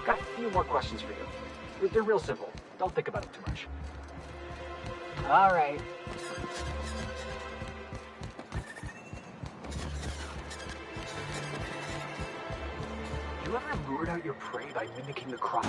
Got a few more questions for you. They're real simple. Don't think about it too much. All right. You ever lured out your prey by mimicking the cry?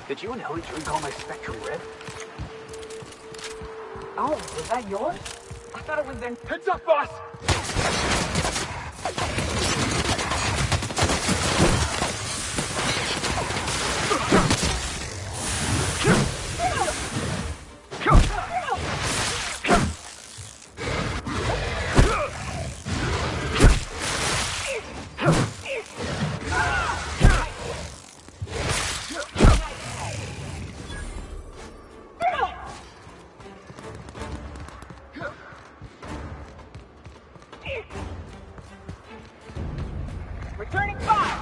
Did you and Ellie drink all my Spectrum Red? Oh, was that yours? I thought it was in... Heads up, boss! Returning fire!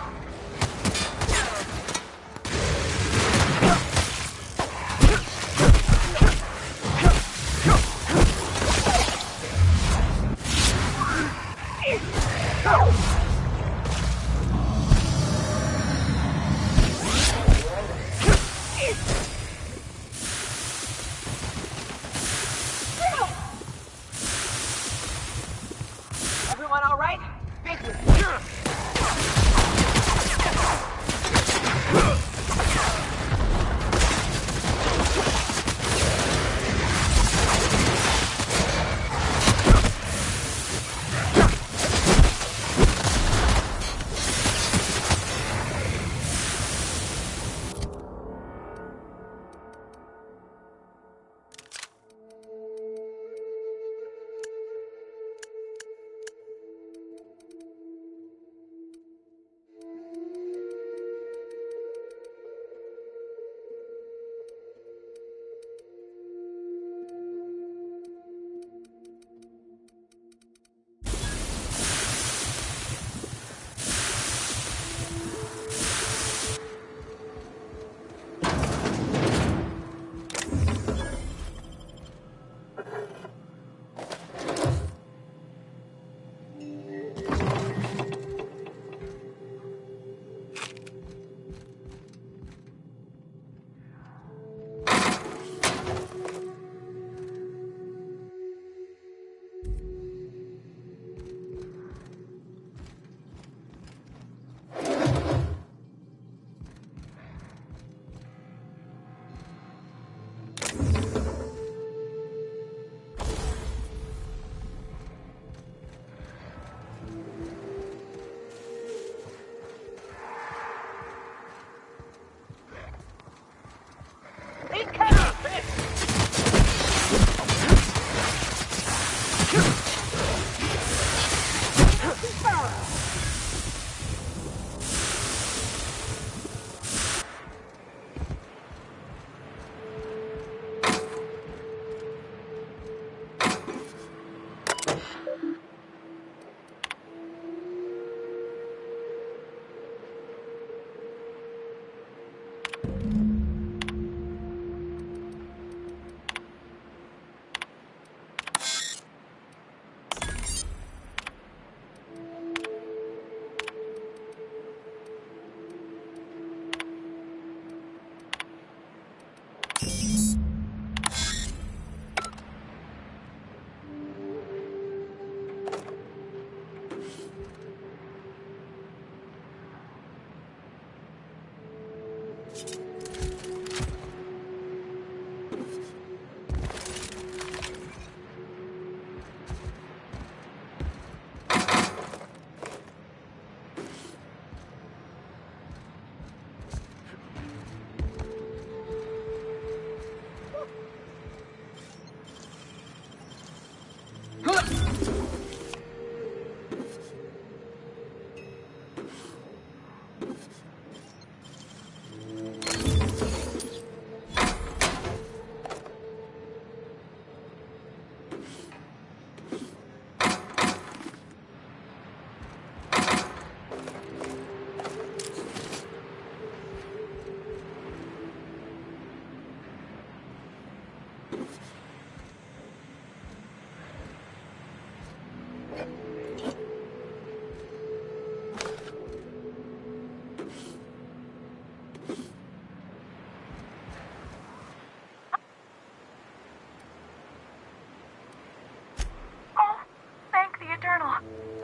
Everyone all right? Thank you.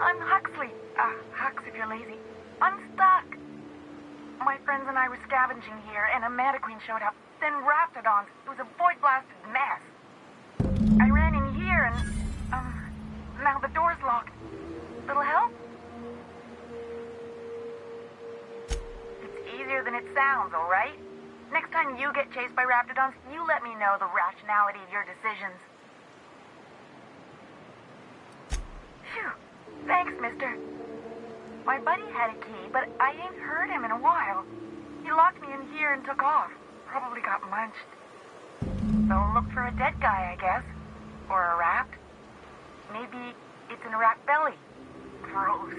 I'm Huxley. Hux if you're lazy. I'm stuck. My friends and I were scavenging here, and a Manta Queen showed up. Then Raptidons. It was a void-blasted mess. I ran in here, and, now the door's locked. Little help? It's easier than it sounds, all right? Next time you get chased by Raptidons, you let me know the rationality of your decisions. Phew. Thanks, mister. My buddy had a key, but I ain't heard him in a while. He locked me in here and took off. Probably got munched. So look for a dead guy, I guess. Or a rat. Maybe it's in a rat belly. Gross.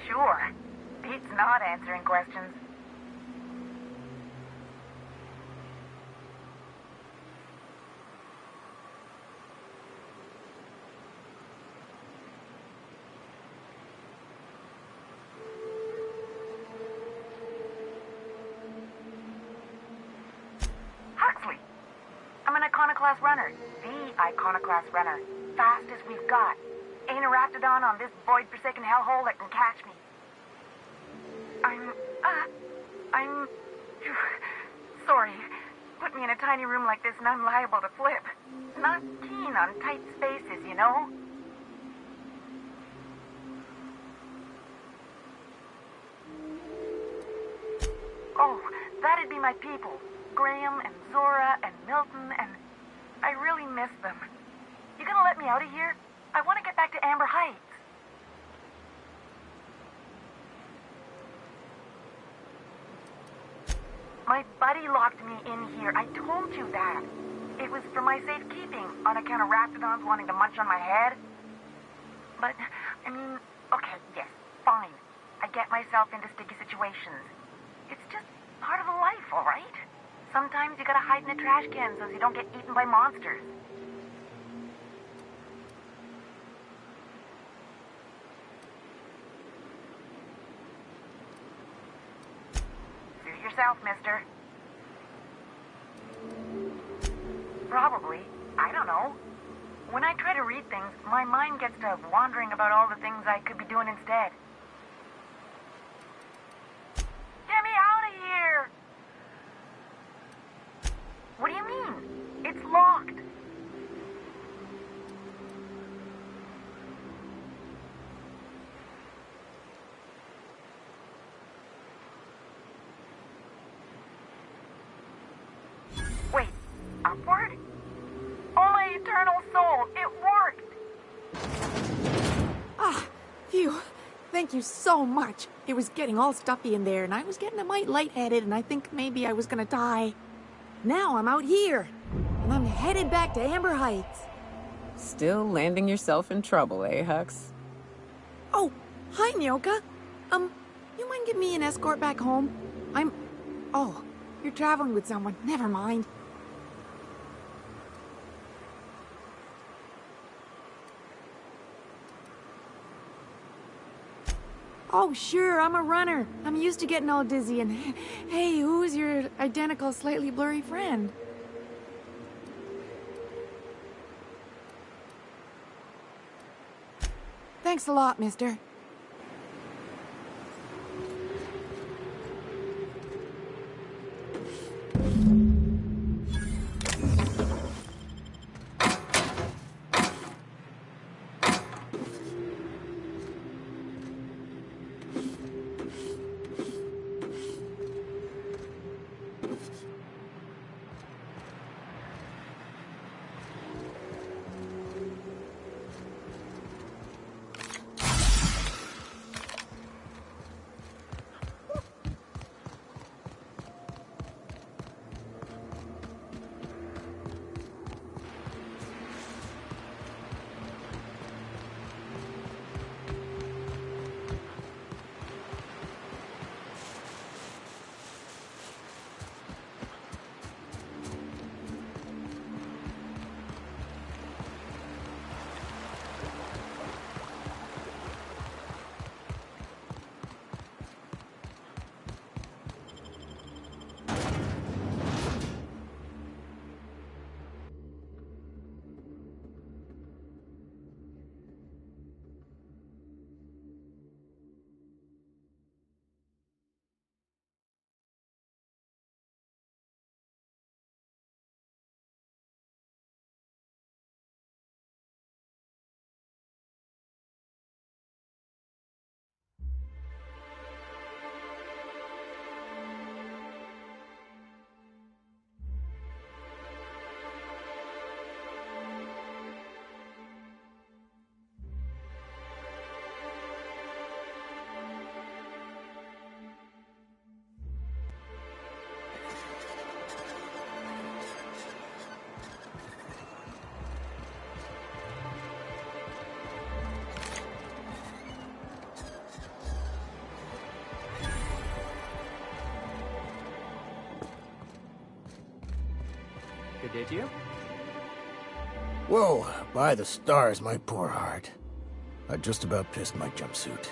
Sure. Pete's not answering questions. Huxley. I'm an iconoclast runner. The iconoclast runner. Fastest we've got. Ain't a Raptidon on this void-forsaken hellhole that can catch me. I'm... Sorry. Put me in a tiny room like this and I'm liable to flip. Not keen on tight spaces, you know? Oh, that'd be my people. Graham and Zora and Milton and... I really miss them. You gonna let me out of here? I want to get back to Amber Heights. My buddy locked me in here. I told you that. It was for my safekeeping, on account of Raptidons wanting to munch on my head. But, I mean, okay, yes, fine. I get myself into sticky situations. It's just part of the life, all right? Sometimes you gotta hide in a trash can so you don't get eaten by monsters. Suit yourself, mister. Probably. I don't know. When I try to read things, my mind gets to wandering about all the things I could be doing instead. Get me out of here! What do you mean? It's locked. Wait, upward? Oh, my eternal soul, it worked! Ah, phew. Thank you so much. It was getting all stuffy in there, and I was getting a mite lightheaded, and I think maybe I was gonna die. Now I'm out here, and I'm headed back to Amber Heights. Still landing yourself in trouble, eh, Hux? Oh, hi, Nyoka. You mind giving me an escort back home? Oh, you're traveling with someone. Never mind. Oh, sure, I'm a runner. I'm used to getting all dizzy and... Hey, who's your identical, slightly blurry friend? Thanks a lot, mister. did you? Whoa, by the stars, my poor heart. I just about pissed my jumpsuit.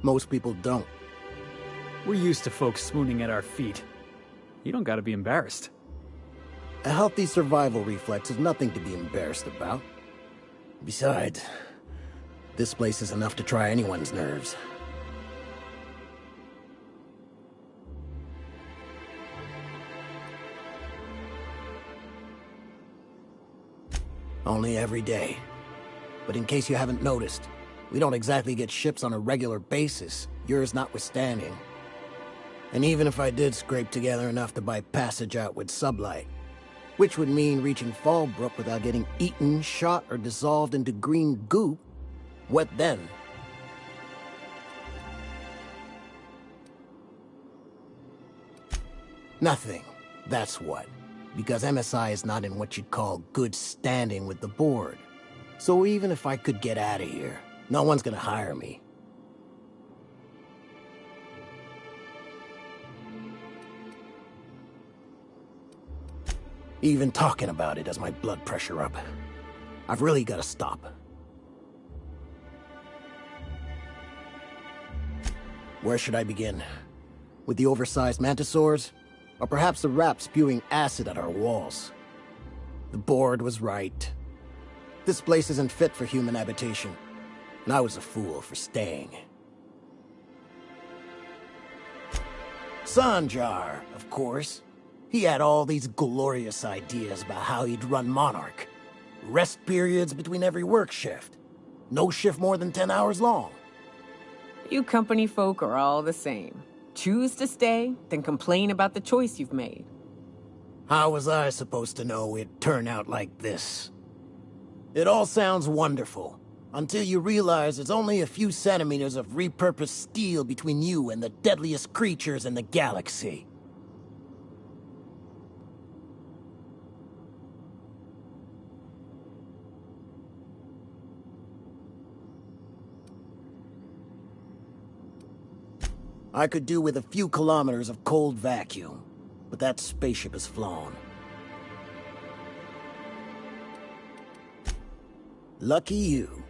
Most people don't. We're used to folks swooning at our feet. You don't gotta be embarrassed. A healthy survival reflex is nothing to be embarrassed about. Besides, this place is enough to try anyone's nerves. Only every day. But in case you haven't noticed, we don't exactly get ships on a regular basis, yours notwithstanding. And even if I did scrape together enough to buy passage out with sublight, which would mean reaching Fallbrook without getting eaten, shot, or dissolved into green goop, what then? Nothing, that's what. Because MSI is not in what you'd call good standing with the board. So even if I could get out of here, no one's gonna hire me. Even talking about it has my blood pressure up. I've really gotta stop. Where should I begin? With the oversized mantisaurs? Or perhaps the rat spewing acid at our walls? The board was right. This place isn't fit for human habitation. And I was a fool for staying. Sanjar, of course. He had all these glorious ideas about how he'd run Monarch. Rest periods between every work shift. No shift more than 10 hours long. You company folk are all the same. Choose to stay, then complain about the choice you've made. How was I supposed to know it'd turn out like this? It all sounds wonderful, until you realize it's only a few centimeters of repurposed steel between you and the deadliest creatures in the galaxy. I could do with a few kilometers of cold vacuum, but that spaceship is flown. Lucky you.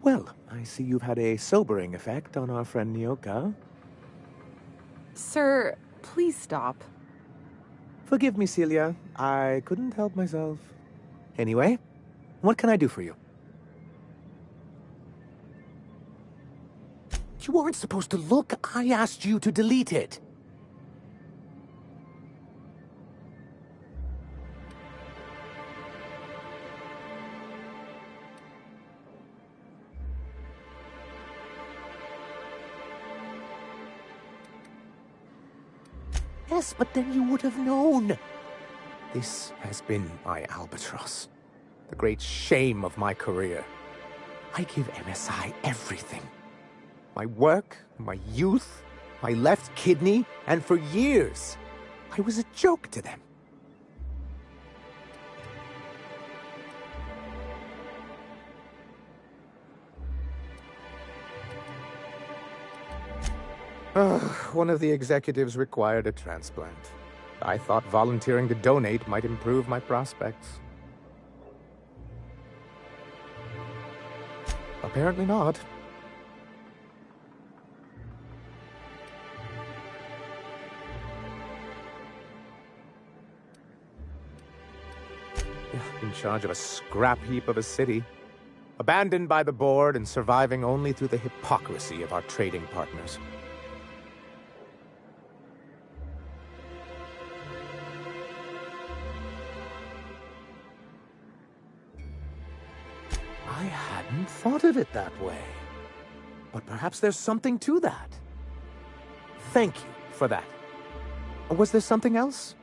Well, I see you've had a sobering effect on our friend Nyoka. Sir, please stop. Forgive me, Celia. I couldn't help myself. Anyway, what can I do for you? You weren't supposed to look. I asked you to delete it. Yes, but then you would have known. This has been my albatross. The great shame of my career. I give MSI everything. My work, my youth, my left kidney, and for years, I was a joke to them. One of the executives required a transplant. I thought volunteering to donate might improve my prospects. Apparently not. In charge of a scrap heap of a city, abandoned by the board and surviving only through the hypocrisy of our trading partners. I hadn't thought of it that way. But perhaps there's something to that. Thank you for that. Was there something else?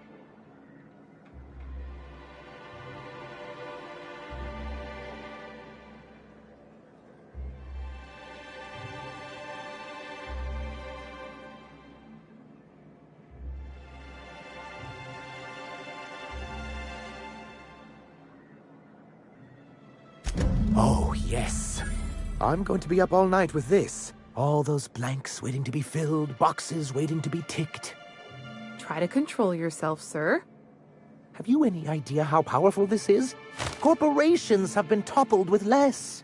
Oh, yes. I'm going to be up all night with this. All those blanks waiting to be filled, boxes waiting to be ticked. Try to control yourself, sir. Have you any idea how powerful this is? Corporations have been toppled with less.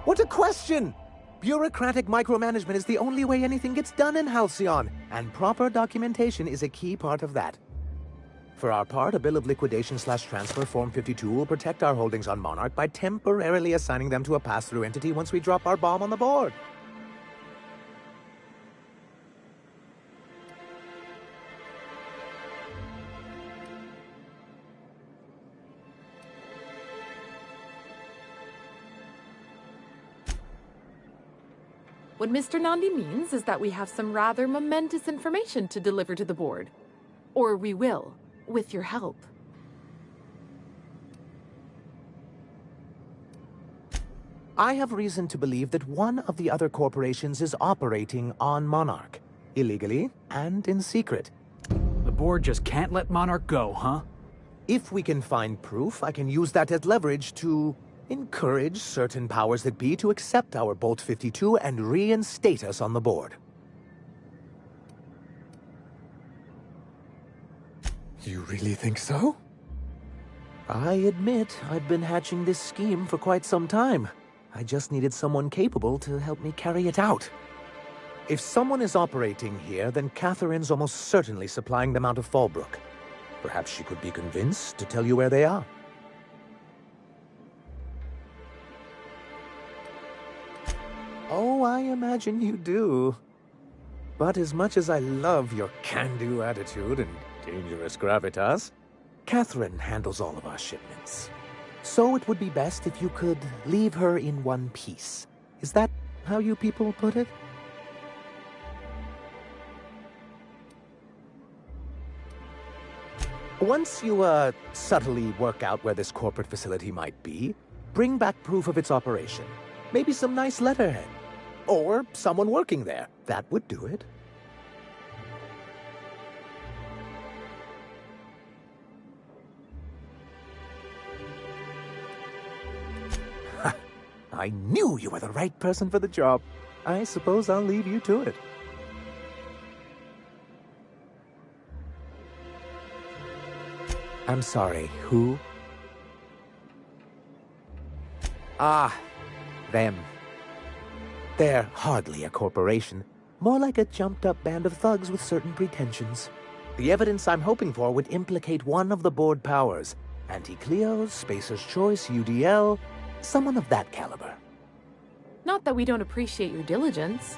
What a question! Bureaucratic micromanagement is the only way anything gets done in Halcyon, and proper documentation is a key part of that. For our part, a bill of liquidation/transfer Form 52 will protect our holdings on Monarch by temporarily assigning them to a pass-through entity once we drop our bomb on the board. What Mr. Nandi means is that we have some rather momentous information to deliver to the board. Or we will, with your help. I have reason to believe that one of the other corporations is operating on Monarch, illegally and in secret. The board just can't let Monarch go, huh? If we can find proof, I can use that as leverage to encourage certain powers that be to accept our Bolt 52 and reinstate us on the board. You really think so? I admit I've been hatching this scheme for quite some time. I just needed someone capable to help me carry it out. If someone is operating here, then Catherine's almost certainly supplying them out of Fallbrook. Perhaps she could be convinced to tell you where they are. Oh, I imagine you do. But as much as I love your can-do attitude and dangerous gravitas, Catherine handles all of our shipments. So it would be best if you could leave her in one piece. Is that how you people put it? Once you, subtly work out where this corporate facility might be, bring back proof of its operation. Maybe some nice letterhead. Or someone working there. That would do it. I knew you were the right person for the job. I suppose I'll leave you to it. I'm sorry, who? Ah, them. They're hardly a corporation. More like a jumped-up band of thugs with certain pretensions. The evidence I'm hoping for would implicate one of the board powers. Anti-Cleos, Spacer's Choice, UDL, someone of that caliber. Not that we don't appreciate your diligence.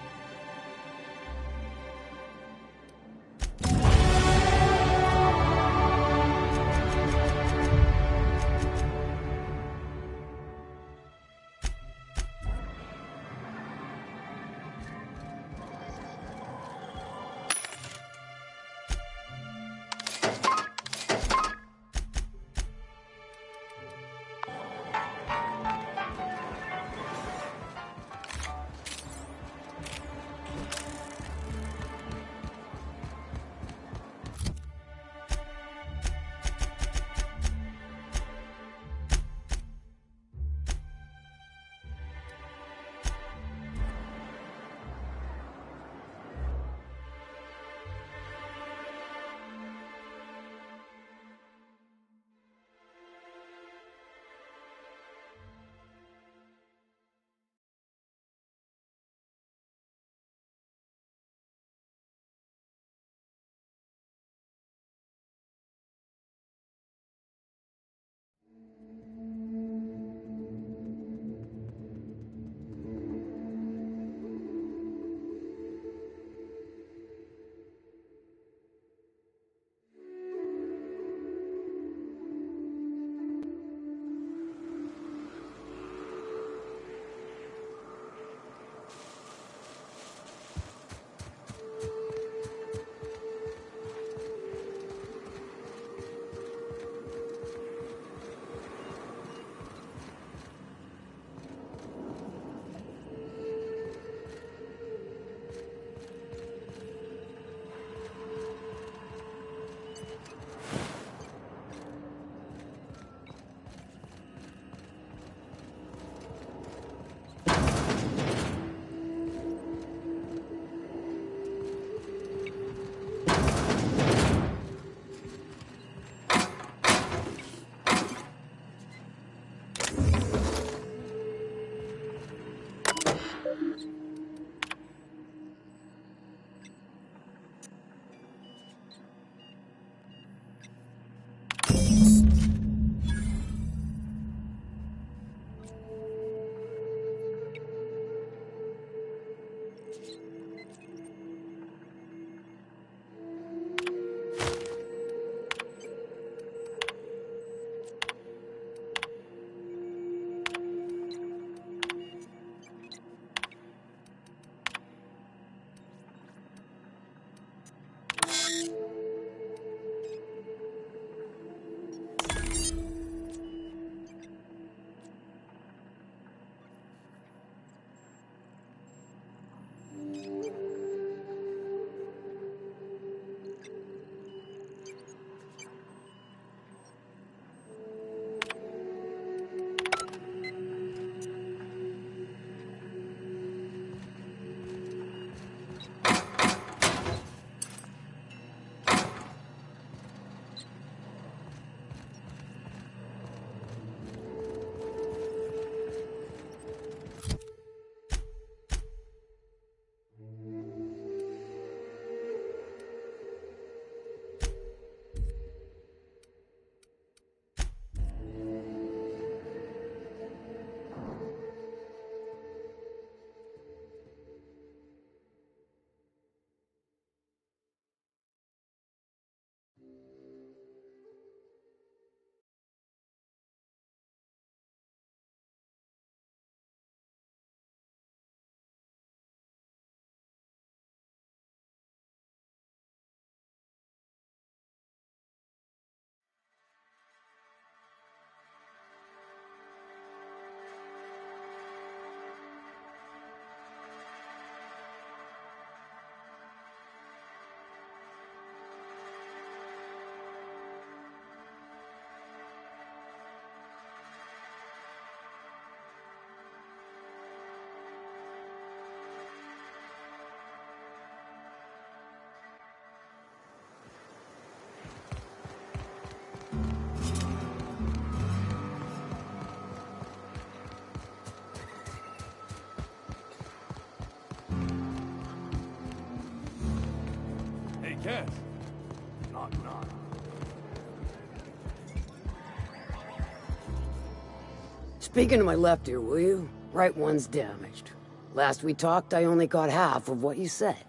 Speaking to my left here, will you? Right one's damaged. Last we talked, I only got half of what you said.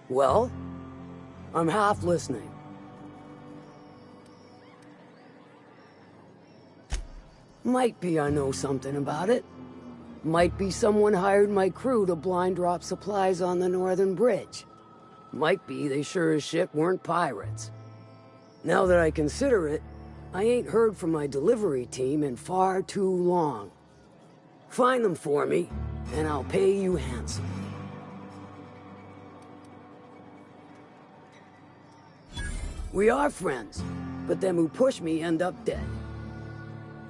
Well, I'm half listening. Might be I know something about it. Might be someone hired my crew to blind drop supplies on the Northern Bridge. Might be they sure as shit weren't pirates. Now that I consider it, I ain't heard from my delivery team in far too long. Find them for me, and I'll pay you handsome. We are friends, but them who push me end up dead.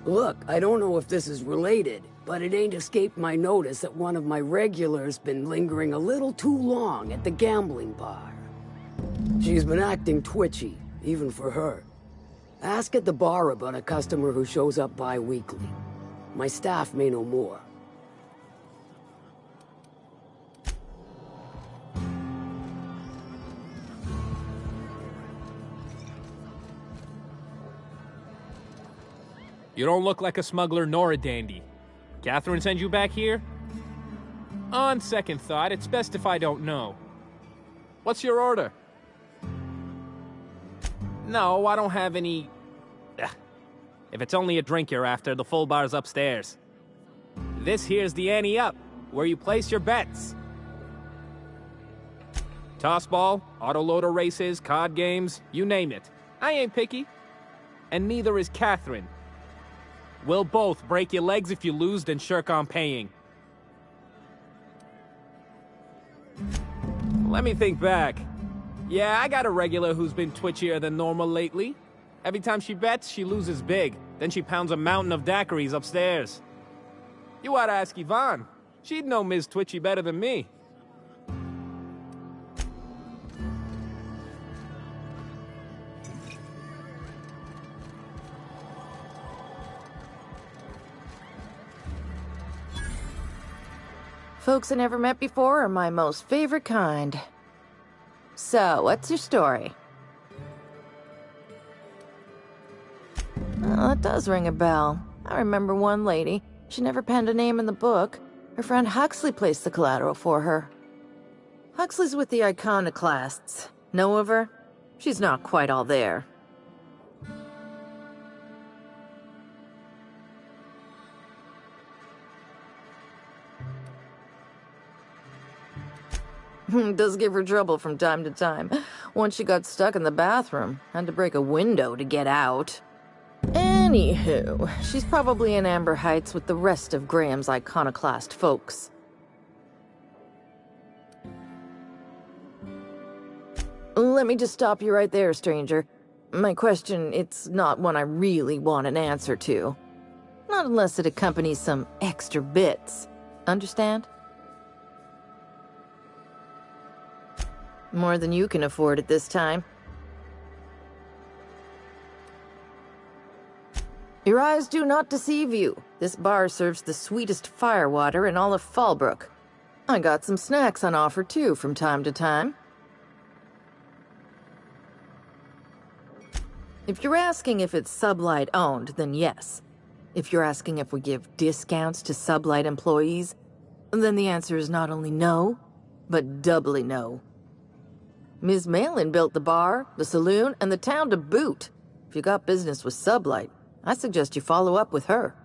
Look, I don't know if this is related, but it ain't escaped my notice that one of my regulars been lingering a little too long at the gambling bar. She's been acting twitchy, even for her. Ask at the bar about a customer who shows up bi-weekly. My staff may know more. You don't look like a smuggler nor a dandy. Catherine send you back here? On second thought, it's best if I don't know. What's your order? No, I don't have any... Ugh. If it's only a drink you're after, the full bar's upstairs. This here's the ante up, where you place your bets. Tossball, autoloader races, card games, you name it. I ain't picky. And neither is Catherine. We'll both break your legs if you lose, then shirk on paying. Let me think back. Yeah, I got a regular who's been twitchier than normal lately. Every time she bets, she loses big. Then she pounds a mountain of daiquiris upstairs. You ought to ask Yvonne. She'd know Ms. Twitchy better than me. Folks I never met before are my most favorite kind. So, what's your story? Well, that does ring a bell. I remember one lady. She never penned a name in the book. Her friend Huxley placed the collateral for her. Huxley's with the Iconoclasts. Know of her? She's not quite all there. Does give her trouble from time to time. Once she got stuck in the bathroom, had to break a window to get out. Anywho, she's probably in Amber Heights with the rest of Graham's Iconoclast folks. Let me just stop you right there, stranger. My question, it's not one I really want an answer to. Not unless it accompanies some extra bits. Understand? More than you can afford at this time. Your eyes do not deceive you. This bar serves the sweetest firewater in all of Fallbrook. I got some snacks on offer too from time to time. If you're asking if it's Sublight owned, then yes. If you're asking if we give discounts to Sublight employees, then the answer is not only no, but doubly no. Ms. Malin built the bar, the saloon, and the town to boot. If you got business with Sublight, I suggest you follow up with her.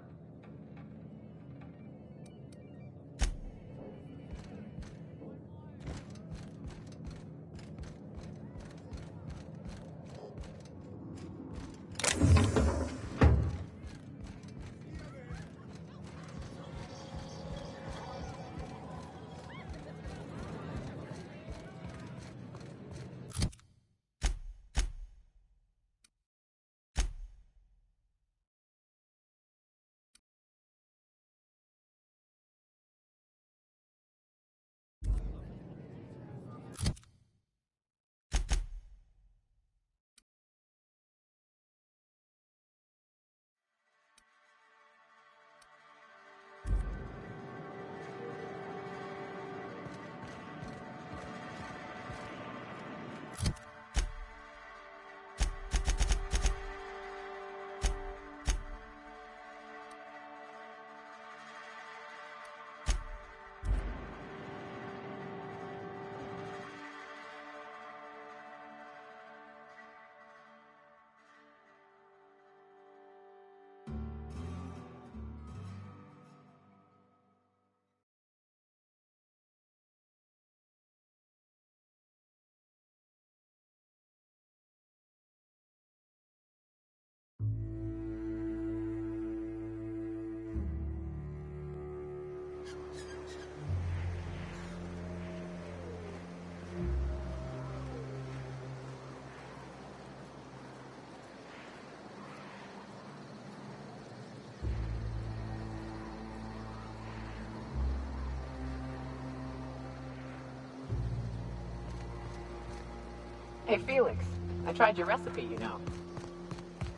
Hey, Felix. I tried your recipe, you know.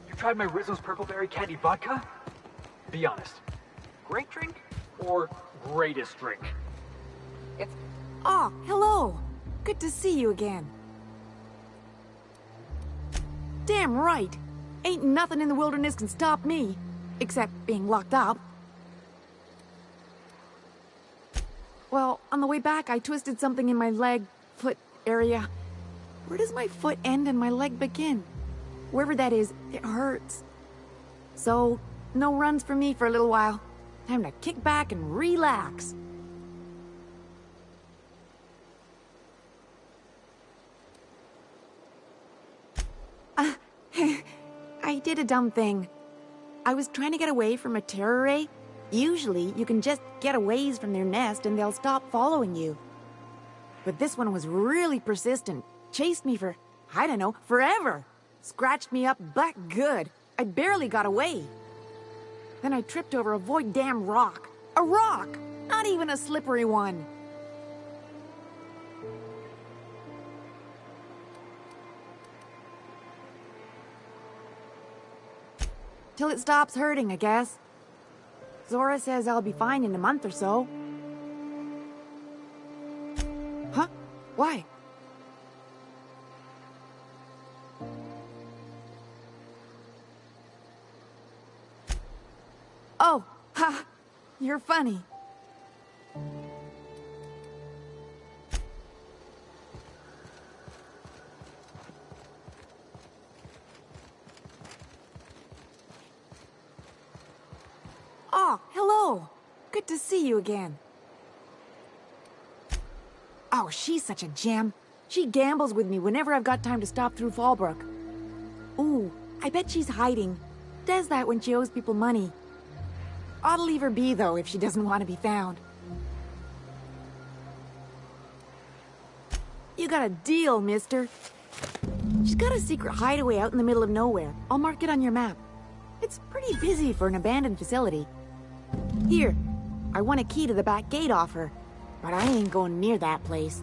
You tried my Rizzo's Purple Berry Candy Vodka? Be honest. Great drink or greatest drink? It's... Oh, hello. Good to see you again. Damn right. Ain't nothing in the wilderness can stop me. Except being locked up. Well, on the way back, I twisted something in my leg, foot area. Where does my foot end and my leg begin? Wherever that is, it hurts. So, no runs for me for a little while. Time to kick back and relax. I did a dumb thing. I was trying to get away from a terror ray. Usually, you can just get a ways from their nest and they'll stop following you. But this one was really persistent. Chased me for, I don't know, forever. Scratched me up back good. I barely got away. Then I tripped over a void damn rock. A rock! Not even a slippery one. Till it stops hurting, I guess. Zora says I'll be fine in a month or so. Huh? Why? Oh, ha! You're funny. Oh, hello. Good to see you again. Oh, she's such a gem. She gambles with me whenever I've got time to stop through Fallbrook. Ooh, I bet she's hiding. Does that when she owes people money. Ought to leave her be, though, if she doesn't want to be found. You got a deal, mister. She's got a secret hideaway out in the middle of nowhere. I'll mark it on your map. It's pretty busy for an abandoned facility. Here, I want a key to the back gate off her, but I ain't going near that place.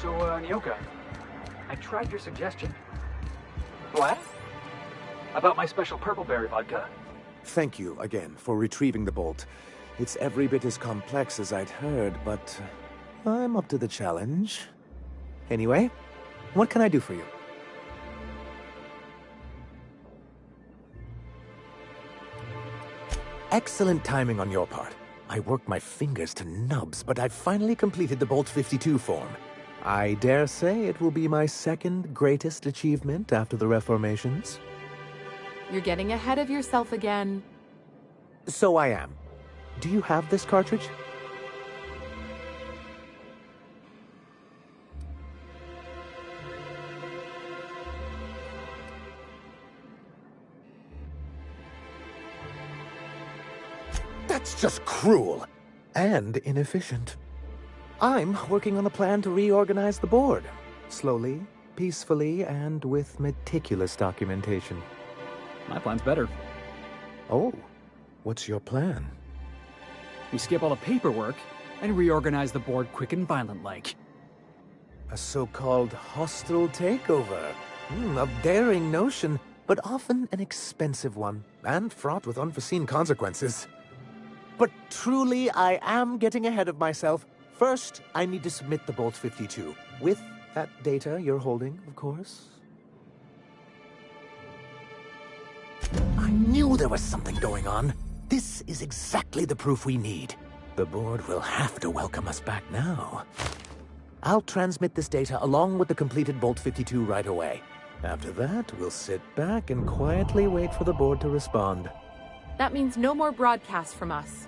So, Nyoka, I tried your suggestion. What? About my special purple berry vodka. Thank you again for retrieving the bolt. It's every bit as complex as I'd heard, but I'm up to the challenge. Anyway, what can I do for you? Excellent timing on your part. I worked my fingers to nubs, but I've finally completed the Bolt 52 form. I dare say it will be my second greatest achievement after the Reformations. You're getting ahead of yourself again. So I am. Do you have this cartridge? That's just cruel and inefficient. I'm working on a plan to reorganize the board. Slowly, peacefully, and with meticulous documentation. My plan's better. Oh, what's your plan? We skip all the paperwork and reorganize the board quick and violent-like. A so-called hostile takeover. A daring notion, but often an expensive one, and fraught with unforeseen consequences. But truly, I am getting ahead of myself. First, I need to submit the Bolt 52, with that data you're holding, of course. I knew there was something going on. This is exactly the proof we need. The board will have to welcome us back now. I'll transmit this data along with the completed Bolt 52 right away. After that, we'll sit back and quietly wait for the board to respond. That means no more broadcasts from us.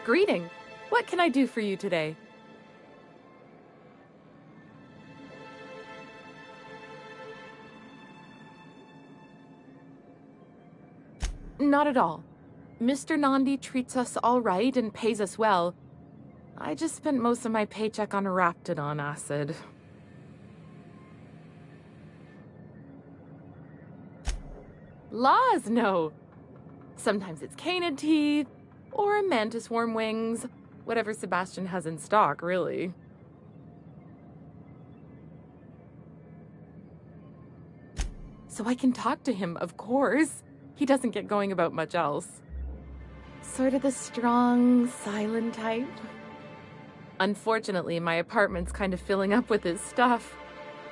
Greeting. What can I do for you today? Not at all. Mr. Nandi treats us all right and pays us well. I just spent most of my paycheck on Raptidon acid. Laws, no. Sometimes it's canid teeth, or mantis worm wings. Whatever Sebastian has in stock, really. So I can talk to him, of course. He doesn't get going about much else. Sort of the strong, silent type. Unfortunately, my apartment's kind of filling up with his stuff.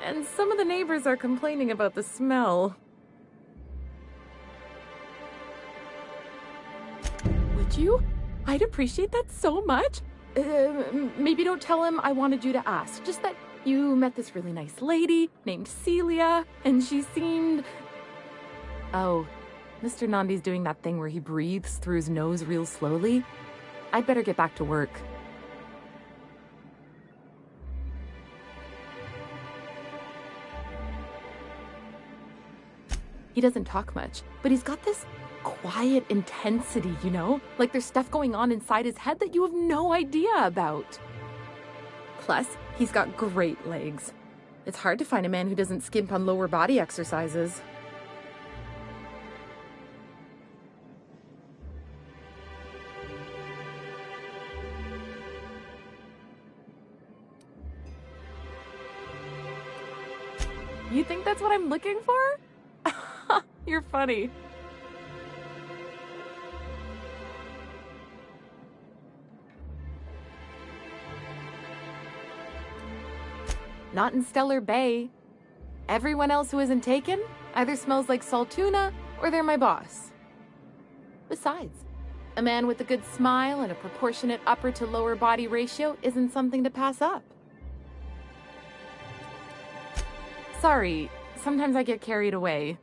And some of the neighbors are complaining about the smell. Would you? I'd appreciate that so much. Maybe don't tell him I wanted you to ask. Just that you met this really nice lady named Celia, and she seemed... Oh, Mr. Nandi's doing that thing where he breathes through his nose real slowly. I'd better get back to work. He doesn't talk much, but he's got this quiet intensity, you know? Like there's stuff going on inside his head that you have no idea about. Plus, he's got great legs. It's hard to find a man who doesn't skimp on lower body exercises. You think that's what I'm looking for? You're funny. Not in Stellar Bay. Everyone else who isn't taken either smells like Saltuna or they're my boss. Besides, a man with a good smile and a proportionate upper to lower body ratio isn't something to pass up. Sorry, sometimes I get carried away.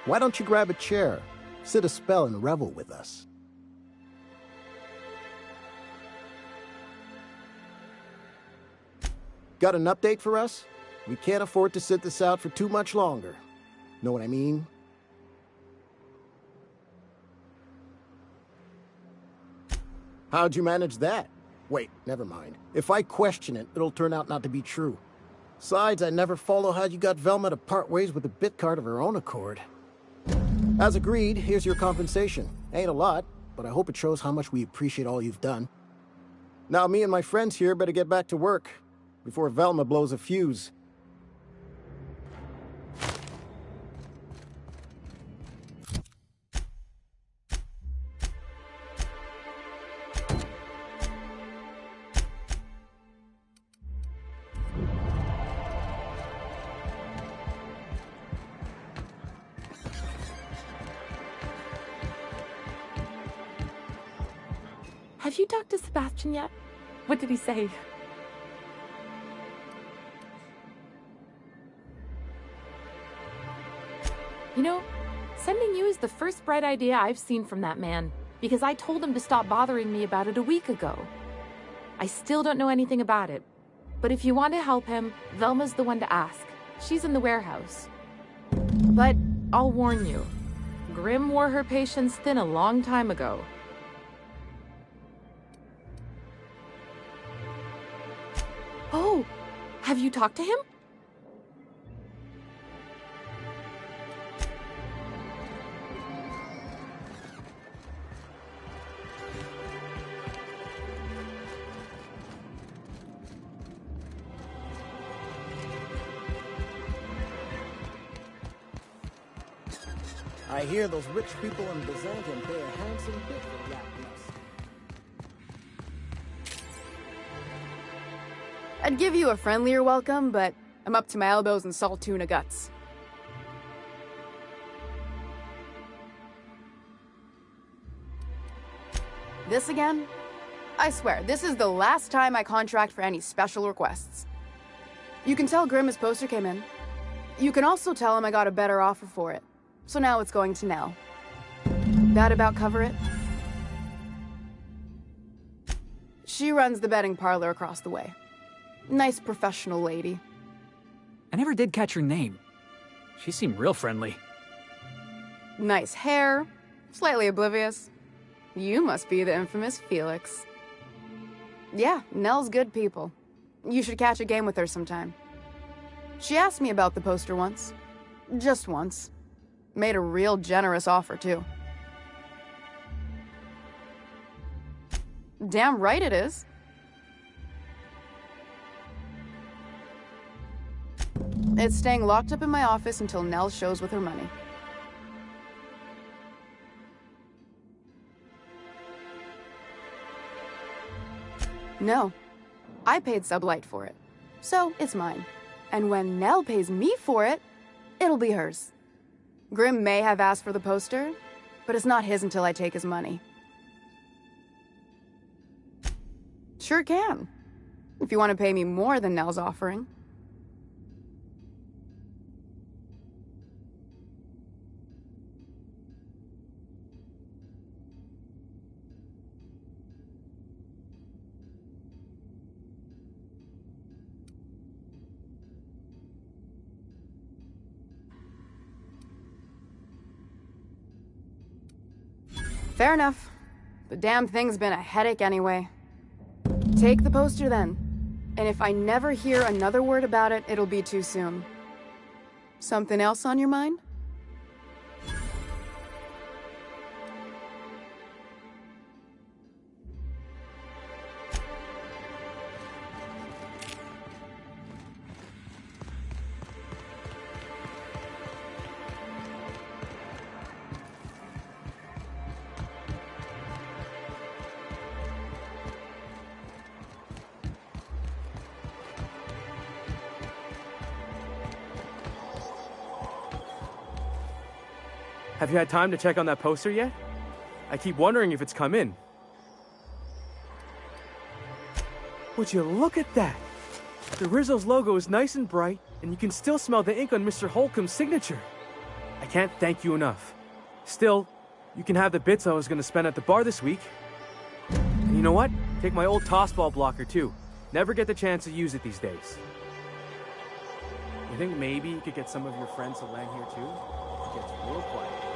Why don't you grab a chair, sit a spell, and revel with us? Got an update for us? We can't afford to sit this out for too much longer. Know what I mean? How'd you manage that? Wait, never mind. If I question it, it'll turn out not to be true. Besides, I never follow how you got Velma to part ways with a bit card of her own accord. As agreed, here's your compensation. Ain't a lot, but I hope it shows how much we appreciate all you've done. Now me and my friends here better get back to work before Velma blows a fuse. Have you talked to Sebastian yet? What did he say? You know, sending you is the first bright idea I've seen from that man, because I told him to stop bothering me about it a week ago. I still don't know anything about it, but if you want to help him, Velma's the one to ask. She's in the warehouse. But I'll warn you, Grimm wore her patience thin a long time ago. Oh, have you talked to him? I hear those rich people in Byzantium pay a handsome bit for rat mess. I'd give you a friendlier welcome, but I'm up to my elbows in salt tuna guts. This again? I swear, this is the last time I contract for any special requests. You can tell Grimm his poster came in. You can also tell him I got a better offer for it. So now it's going to Nell. That about cover it? She runs the betting parlor across the way. Nice professional lady. I never did catch her name. She seemed real friendly. Nice hair, slightly oblivious. You must be the infamous Felix. Yeah, Nell's good people. You should catch a game with her sometime. She asked me about the poster once. Just once. Made a real generous offer, too. Damn right it is. It's staying locked up in my office until Nell shows with her money. No. I paid Sublight for it. So, it's mine. And when Nell pays me for it, it'll be hers. Grimm may have asked for the poster, but it's not his until I take his money. Sure can. If you want to pay me more than Nell's offering. Fair enough. The damn thing's been a headache anyway. Take the poster then. And if I never hear another word about it, it'll be too soon. Something else on your mind? Have you had time to check on that poster yet? I keep wondering if it's come in. Would you look at that? The Rizzo's logo is nice and bright, and you can still smell the ink on Mr. Holcomb's signature. I can't thank you enough. Still, you can have the bits I was gonna spend at the bar this week. And you know what? Take my old tossball blocker too. Never get the chance to use it these days. You think maybe you could get some of your friends to land here too? It gets real quiet.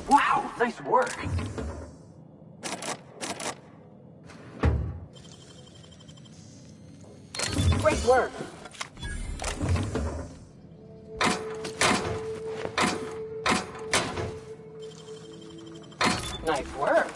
Wow, nice work. Great work. Nice work.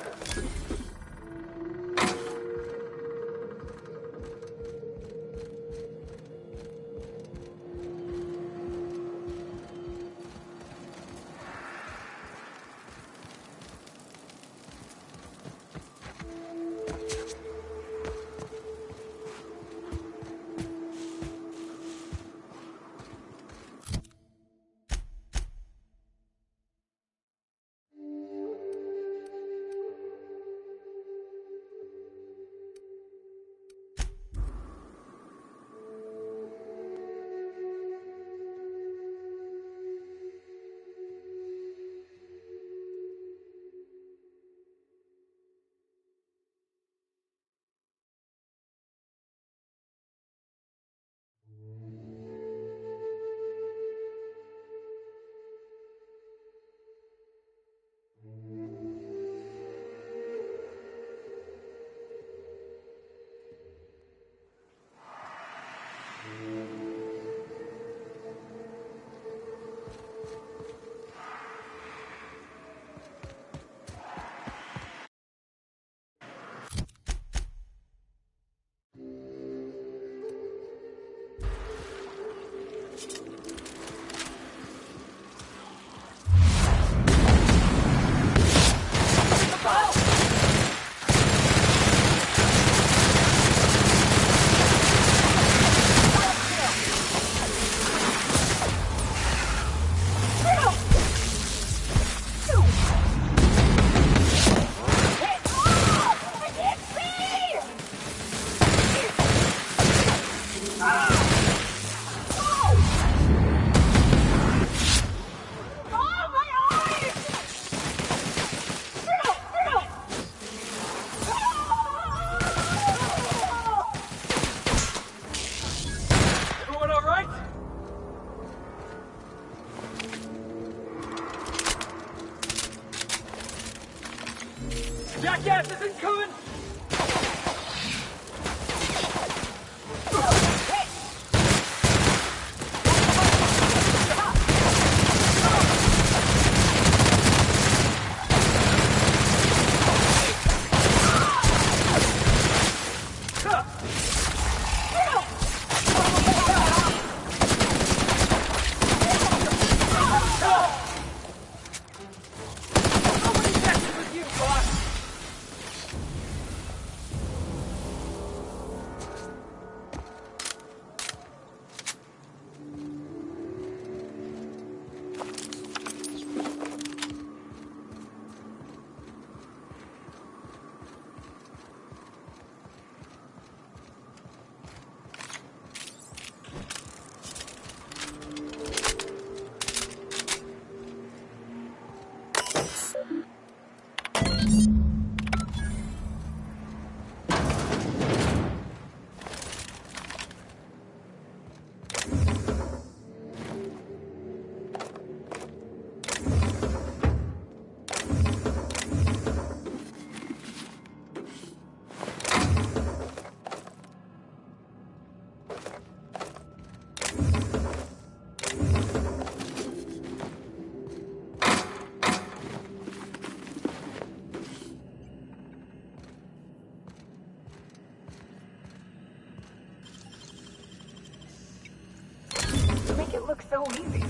so easy.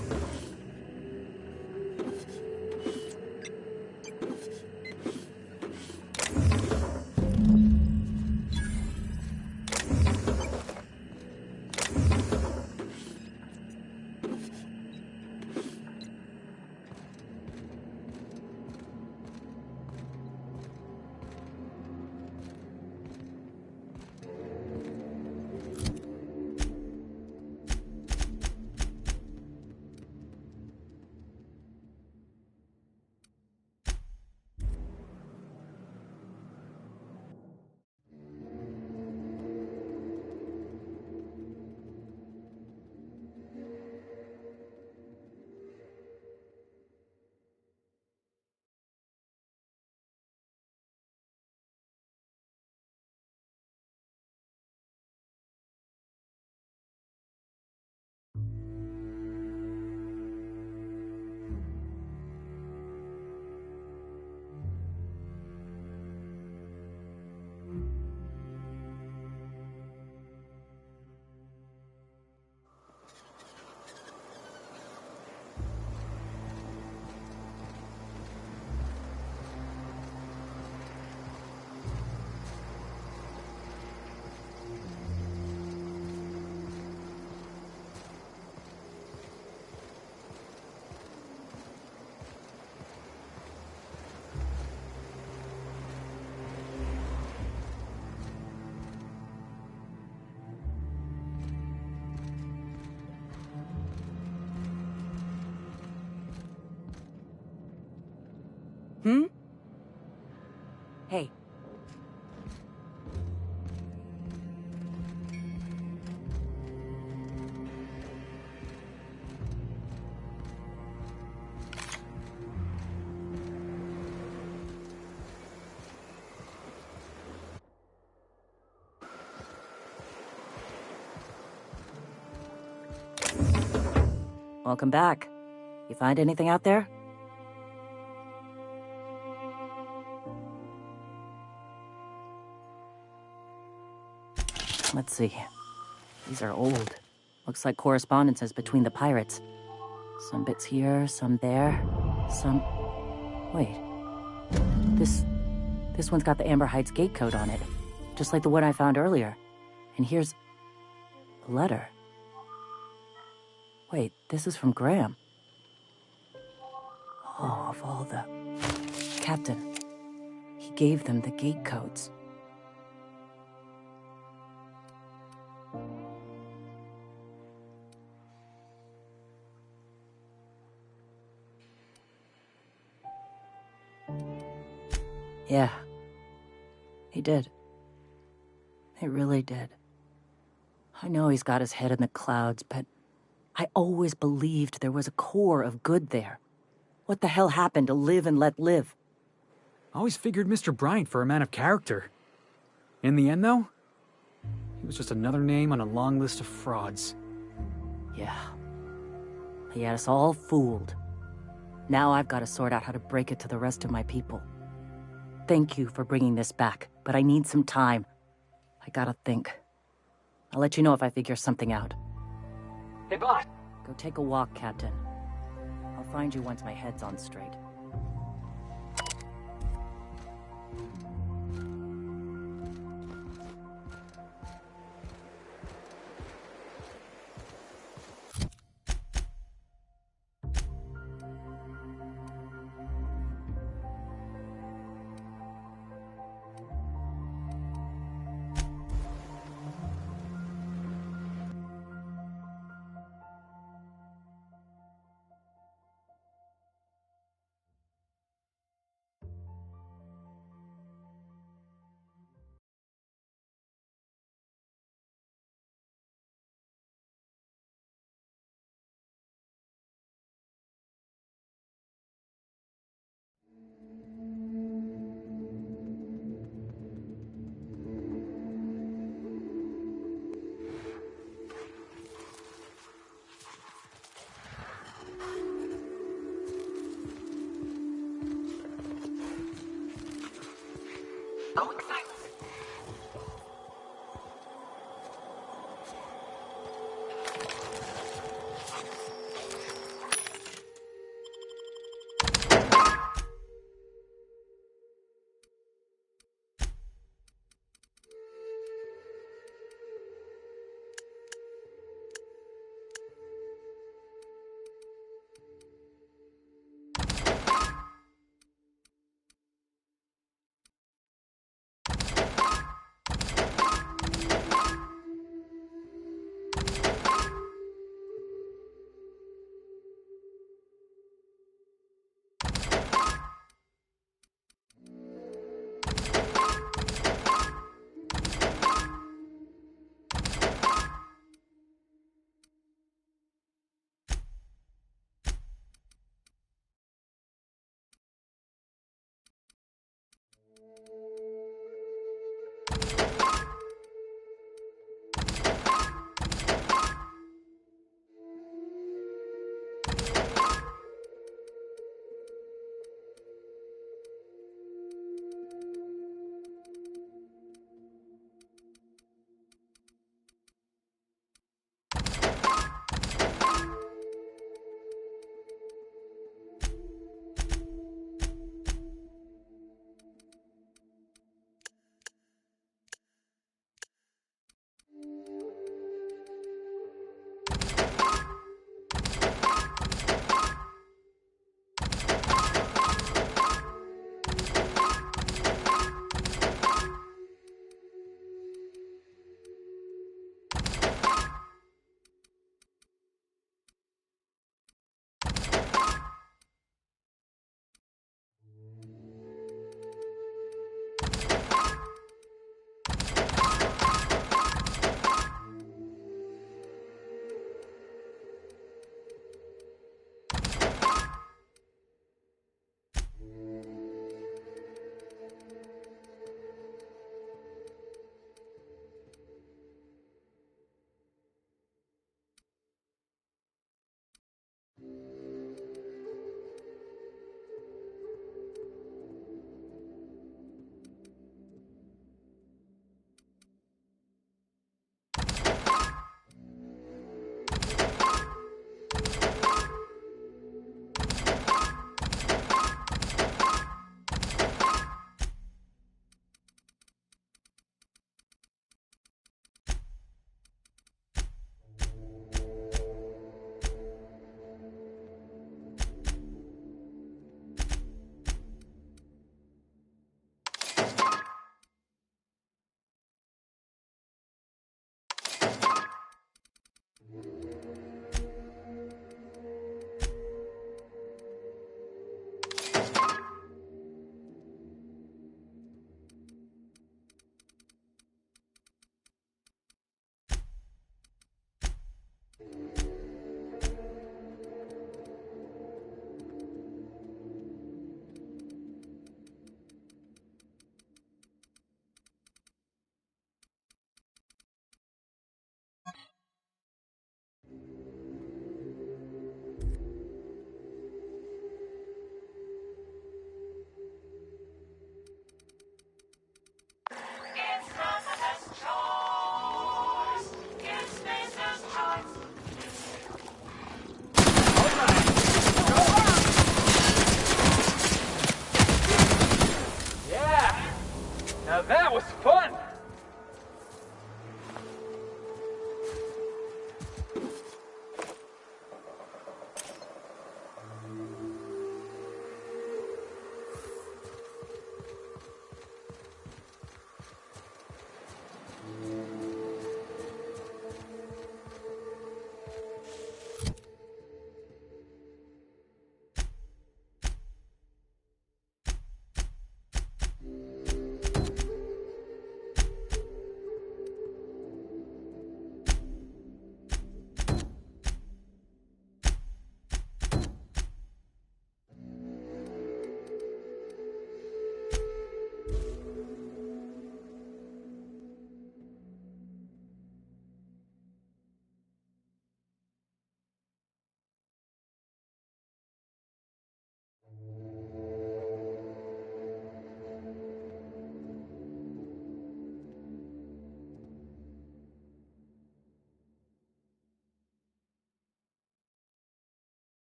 Hmm? Hey. Welcome back. You find anything out there? Let's see. These are old. Looks like correspondences between the pirates. Some bits here, some there, some... Wait. This one's got the Amber Heights gate code on it. Just like the one I found earlier. And here's... a letter. Wait, this is from Graham. Oh, of all the... Captain. He gave them the gate codes. Yeah. He did. He really did. I know he's got his head in the clouds, but I always believed there was a core of good there. What the hell happened to live and let live? I always figured Mr. Bryant for a man of character. In the end, though, he was just another name on a long list of frauds. Yeah. He had us all fooled. Now I've got to sort out how to break it to the rest of my people. Thank you for bringing this back, but I need some time. I gotta think. I'll let you know if I figure something out. Hey, boss! Go take a walk, Captain. I'll find you once my head's on straight.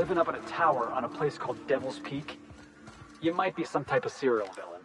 living up in a tower on a place called Devil's Peak, you might be some type of serial villain.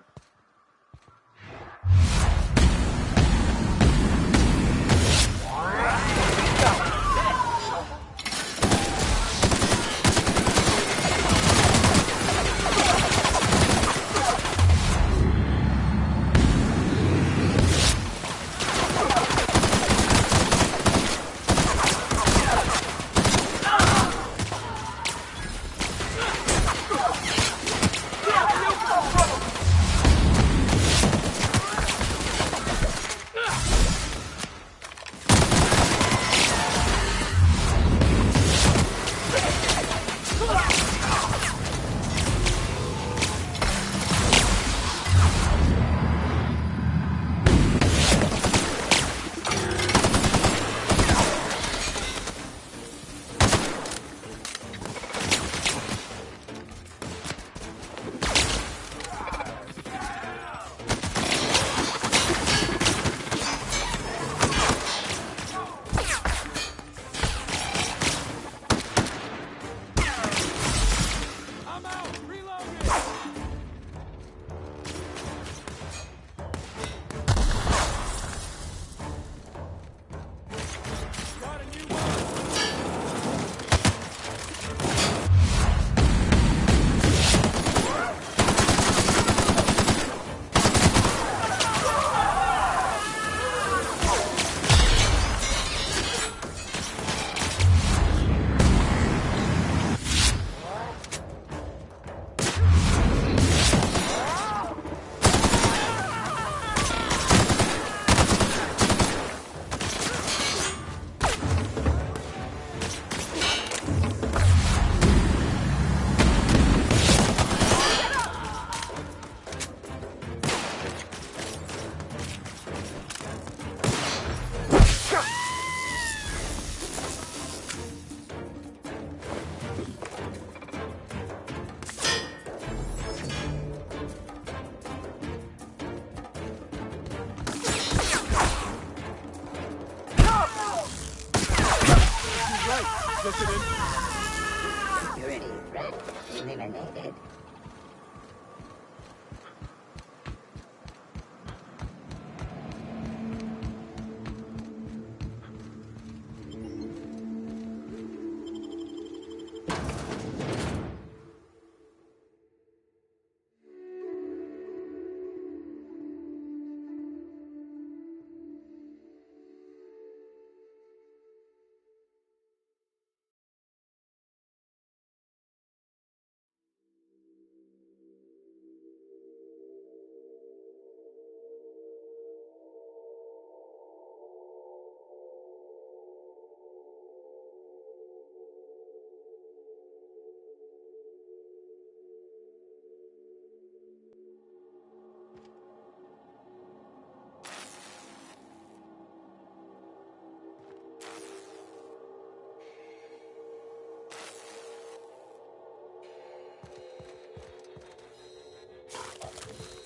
Security threat eliminated.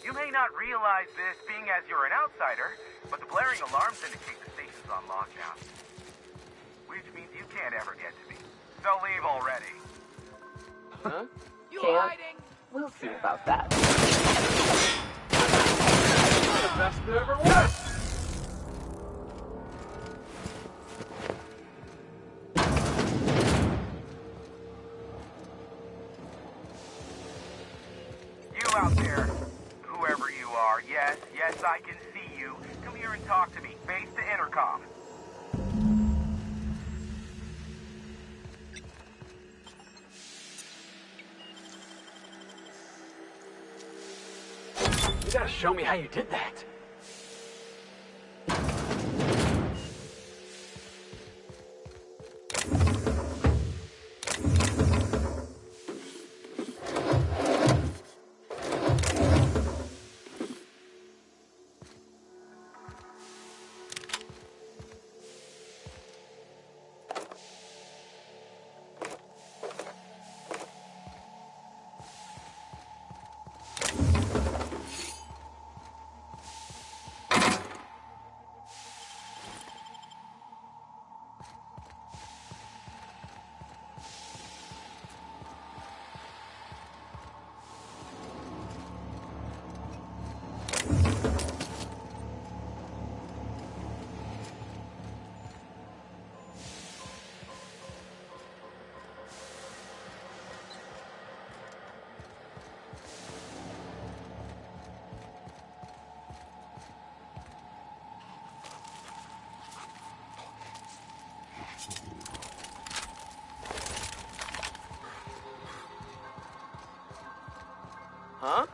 You may not realize this, being as you're an outsider, but the blaring alarms indicate the station's on lockdown. Which means you can't ever get to me. So leave already. Huh? You Can't. hiding? We'll see about that. The best there ever was! You out there, whoever you are, yes, I can see you. Come here and talk to me. Base to intercom. You gotta show me how you did that. Huh?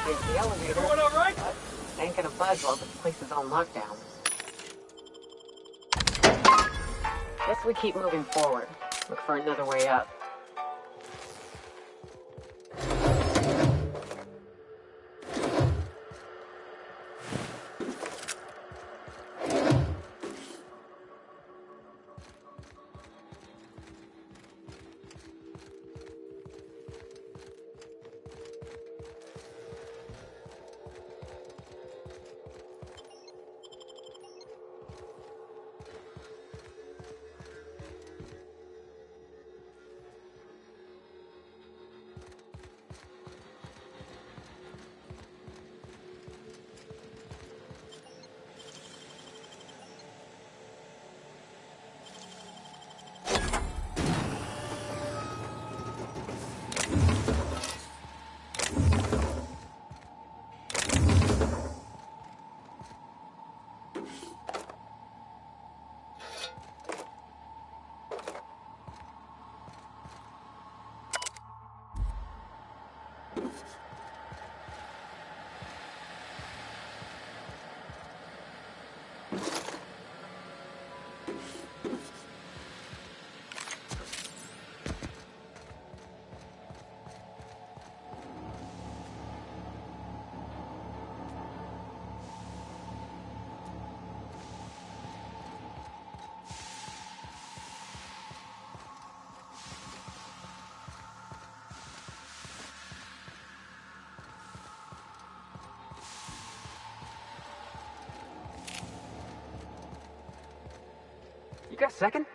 Here's the elevator. Everyone all right? Ain't gonna budge while this place is on lockdown. Guess we keep moving forward. Look for another way up. You got a second?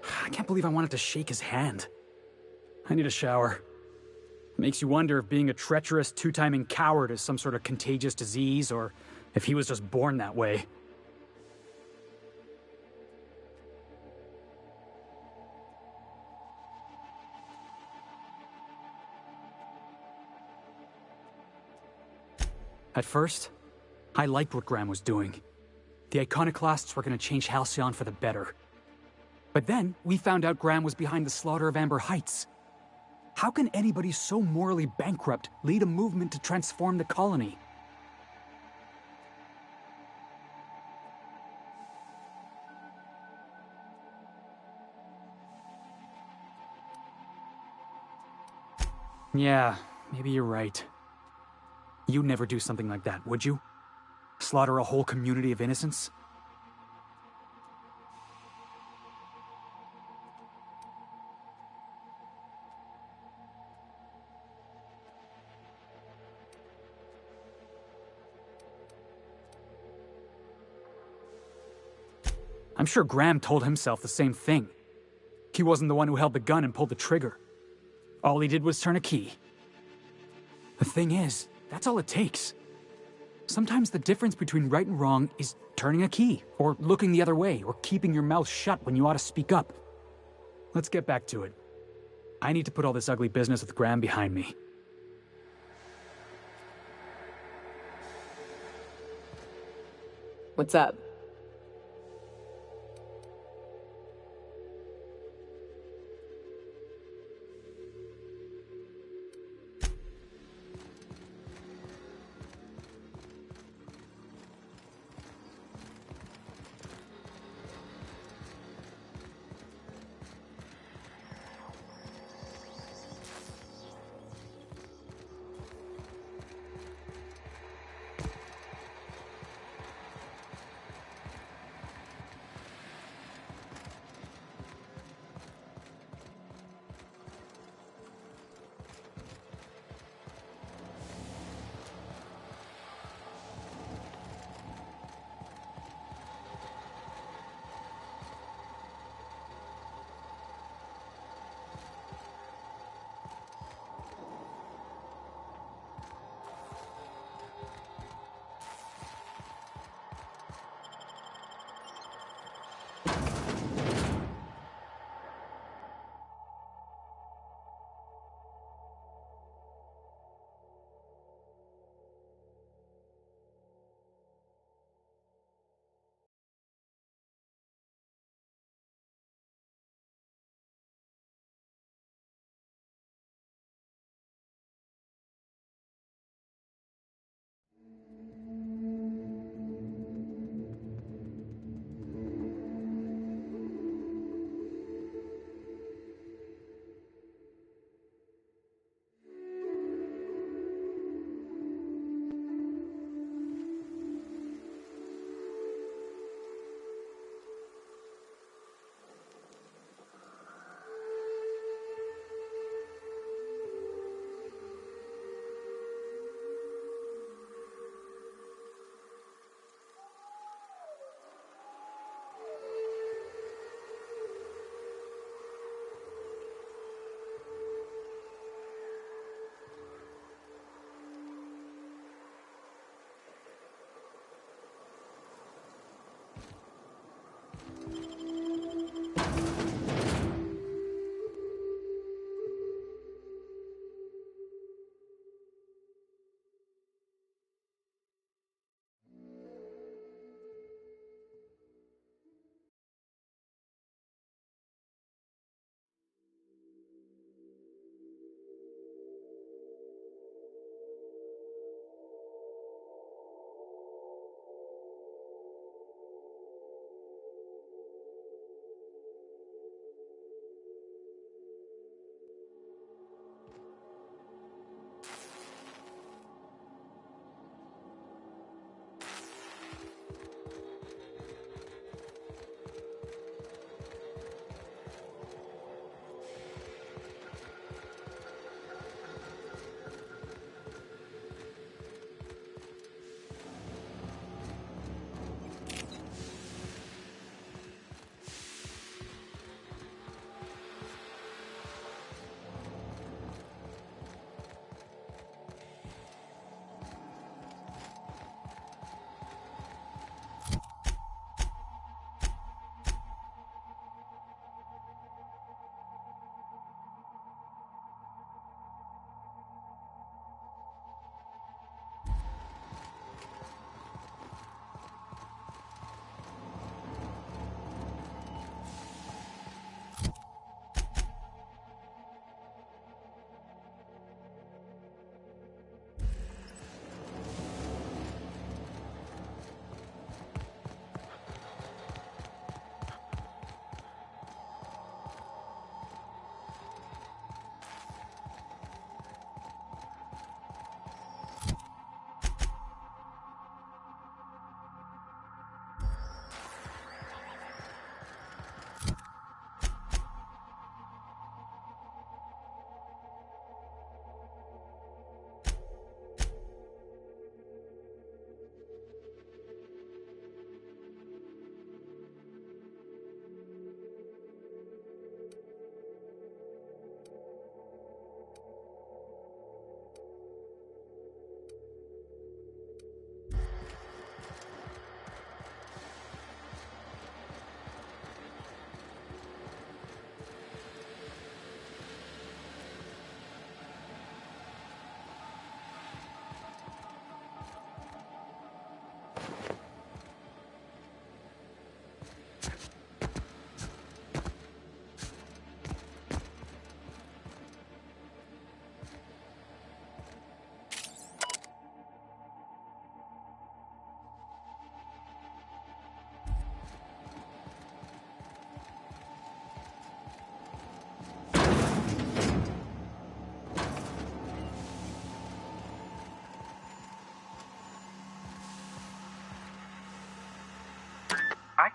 I can't believe I wanted to shake his hand. I need a shower. It makes you wonder if being a treacherous, two-timing coward is some sort of contagious disease, or if he was just born that way. At first, I liked what Graham was doing. The Iconoclasts were going to change Halcyon for the better. But then, we found out Graham was behind the slaughter of Amber Heights. How can anybody so morally bankrupt lead a movement to transform the colony? Yeah, maybe you're right. You'd never do something like that, would you? Slaughter a whole community of innocents? I'm sure Graham told himself the same thing. He wasn't the one who held the gun and pulled the trigger. All he did was turn a key. The thing is, that's all it takes. Sometimes the difference between right and wrong is turning a key, or looking the other way, or keeping your mouth shut when you ought to speak up. Let's get back to it. I need to put all this ugly business with Graham behind me. What's up?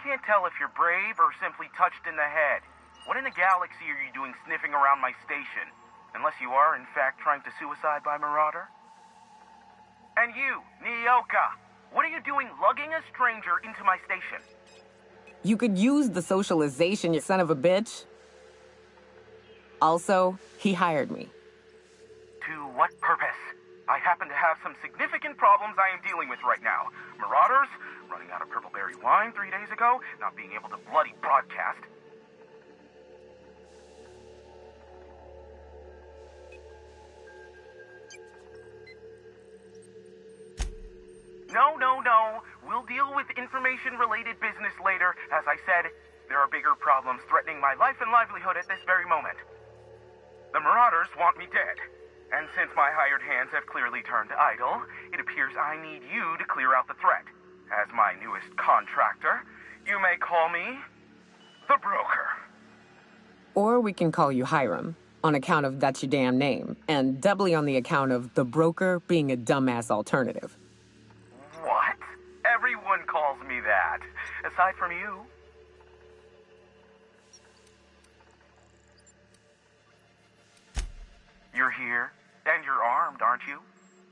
can't tell if you're brave or simply touched in the head. What in the galaxy are you doing sniffing around my station? Unless you are, in fact, trying to suicide by Marauder? And you, Nyoka, what are you doing lugging a stranger into my station? You could use the socialization, you son of a bitch. Also, he hired me. To what purpose? I happen to have some significant problems I am dealing with right now. Marauders, running out of purple berry wine 3 days ago, not being able to bloody broadcast. No. We'll deal with information-related business later. As I said, there are bigger problems threatening my life and livelihood at this very moment. The Marauders want me dead. And since my hired hands have clearly turned idle, it appears I need you to clear out the threat. As my newest contractor, you may call me the Broker. Or we can call you Hiram, on account of that's your damn name, and doubly on the account of the Broker being a dumbass alternative. What? Everyone calls me that, aside from you. You're here, and you're armed, aren't you?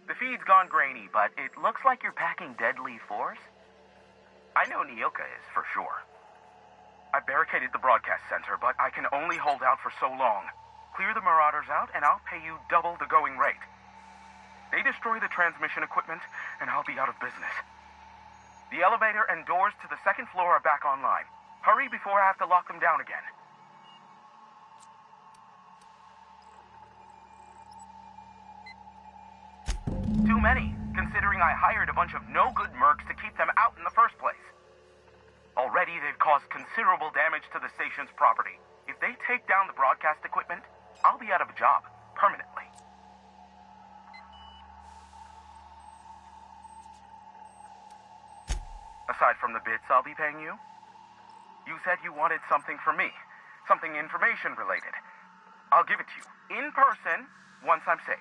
The feed's gone grainy, but it looks like you're packing deadly force. I know Nyoka is, for sure. I barricaded the broadcast center, but I can only hold out for so long. Clear the Marauders out, and I'll pay you double the going rate. They destroy the transmission equipment, and I'll be out of business. The elevator and doors to the second floor are back online. Hurry before I have to lock them down again. Too many, considering I hired a bunch of no-good mercs to keep them out in the first place. Already, they've caused considerable damage to the station's property. If they take down the broadcast equipment, I'll be out of a job, permanently. Aside from the bits I'll be paying you, you said you wanted something from me. Something information-related. I'll give it to you, in person, once I'm safe.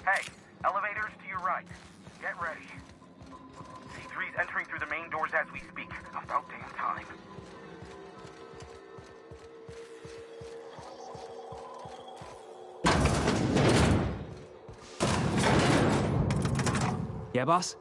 Hey, elevators to your right. Get ready. C3's entering through the main doors as we speak. About damn time. Yeah, boss?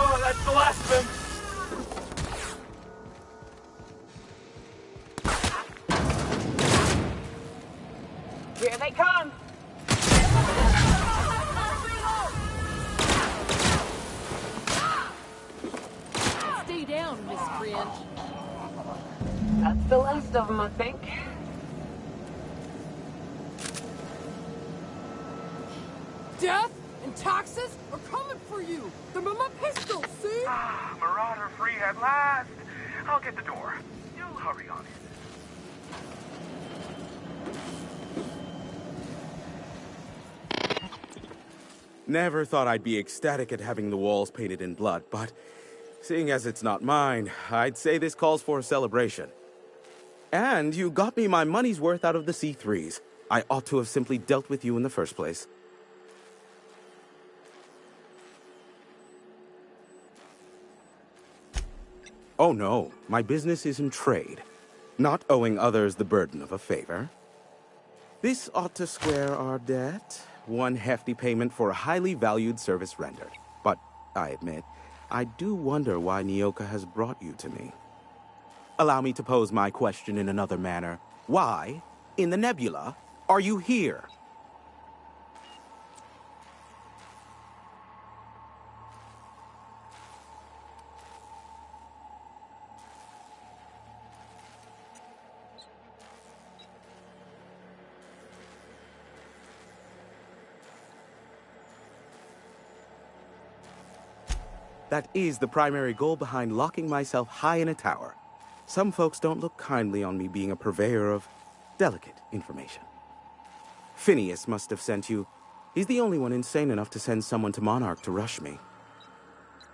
Oh, that's the last of him. Here they come! Stay down, miscreant. That's the last of them, I think. Death And taxes are coming for you. They're my pistols, see? Ah, Marauder free at last. I'll get the door. You hurry on in. Never thought I'd be ecstatic at having the walls painted in blood, but seeing as it's not mine, I'd say this calls for a celebration. And you got me my money's worth out of the C3s. I ought to have simply dealt with you in the first place. Oh no, my business is in trade, not owing others the burden of a favor. This ought to square our debt. One hefty payment for a highly valued service rendered. But, I admit, I do wonder why Nyoka has brought you to me. Allow me to pose my question in another manner. Why, in the nebula, are you here? That is the primary goal behind locking myself high in a tower. Some folks don't look kindly on me being a purveyor of delicate information. Phineas must have sent you. He's the only one insane enough to send someone to Monarch to rush me.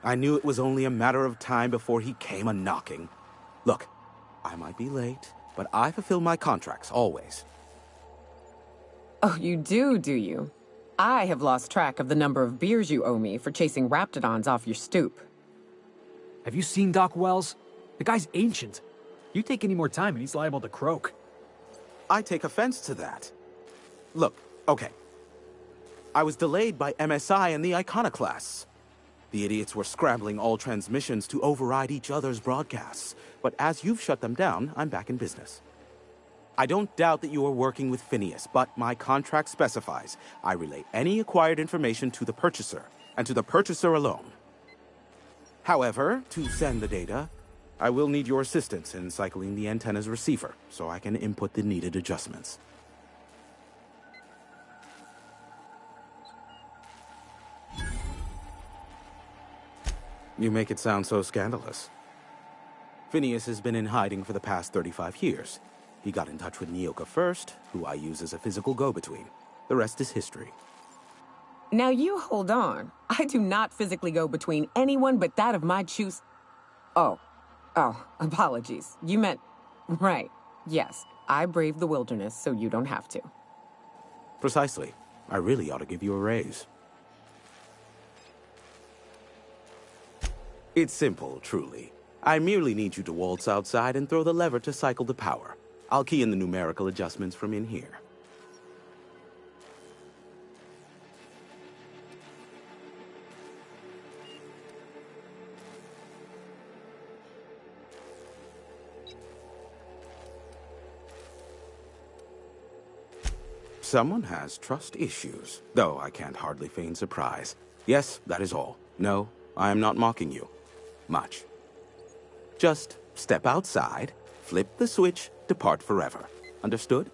I knew it was only a matter of time before he came a-knocking. Look, I might be late, but I fulfill my contracts, always. Oh, you do you? I have lost track of the number of beers you owe me for chasing raptidons off your stoop. Have you seen Doc Wells? The guy's ancient. You take any more time and he's liable to croak. I take offense to that. Look, okay. I was delayed by MSI and the Iconoclasts. The idiots were scrambling all transmissions to override each other's broadcasts. But as you've shut them down, I'm back in business. I don't doubt that you are working with Phineas, but my contract specifies I relay any acquired information to the purchaser, and to the purchaser alone. However, to send the data, I will need your assistance in cycling the antenna's receiver, so I can input the needed adjustments. You make it sound so scandalous. Phineas has been in hiding for the past 35 years. He got in touch with Nyoka first, who I use as a physical go-between. The rest is history. Now you hold on. I do not physically go between anyone but that of my choose. Oh, apologies. You meant... Right. Yes, I braved the wilderness, so you don't have to. Precisely. I really ought to give you a raise. It's simple, truly. I merely need you to waltz outside and throw the lever to cycle the power. I'll key in the numerical adjustments from in here. Someone has trust issues, though I can't hardly feign surprise. Yes, that is all. No, I am not mocking you. Much. Just step outside, flip the switch, depart forever. Understood?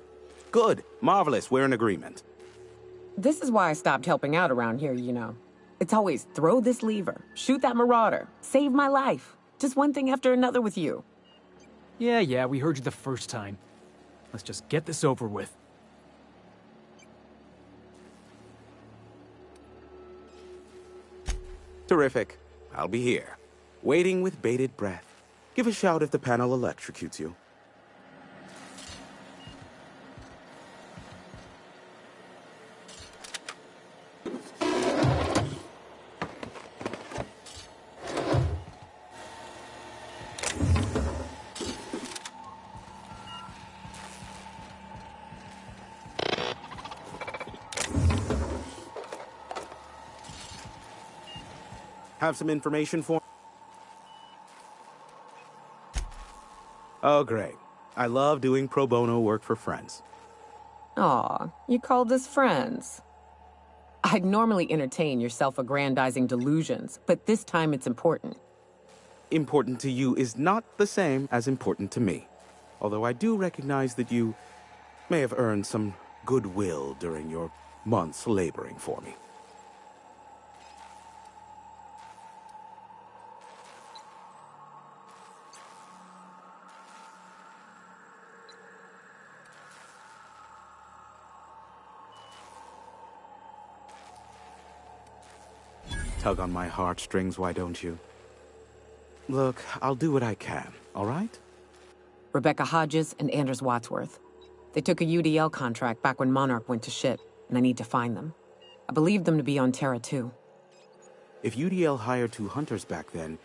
Good. Marvelous. We're in agreement. This is why I stopped helping out around here, you know. It's always throw this lever, shoot that marauder, save my life. Just one thing after another with you. Yeah, we heard you the first time. Let's just get this over with. Terrific. I'll be here, waiting with bated breath. Give a shout if the panel electrocutes you. Have some information for... Oh, great. I love doing pro bono work for friends. Aw, you called us friends. I'd normally entertain your self-aggrandizing delusions, but this time it's important. Important to you is not the same as important to me. Although I do recognize that you may have earned some goodwill during your months laboring for me. tug on my heartstrings, why don't you? Look, I'll do what I can, all right? Rebecca Hodges and Anders Wadsworth. They took a UDL contract back when Monarch went to shit, and I need to find them. I believe them to be on Terra 2. If UDL hired 2 hunters back then,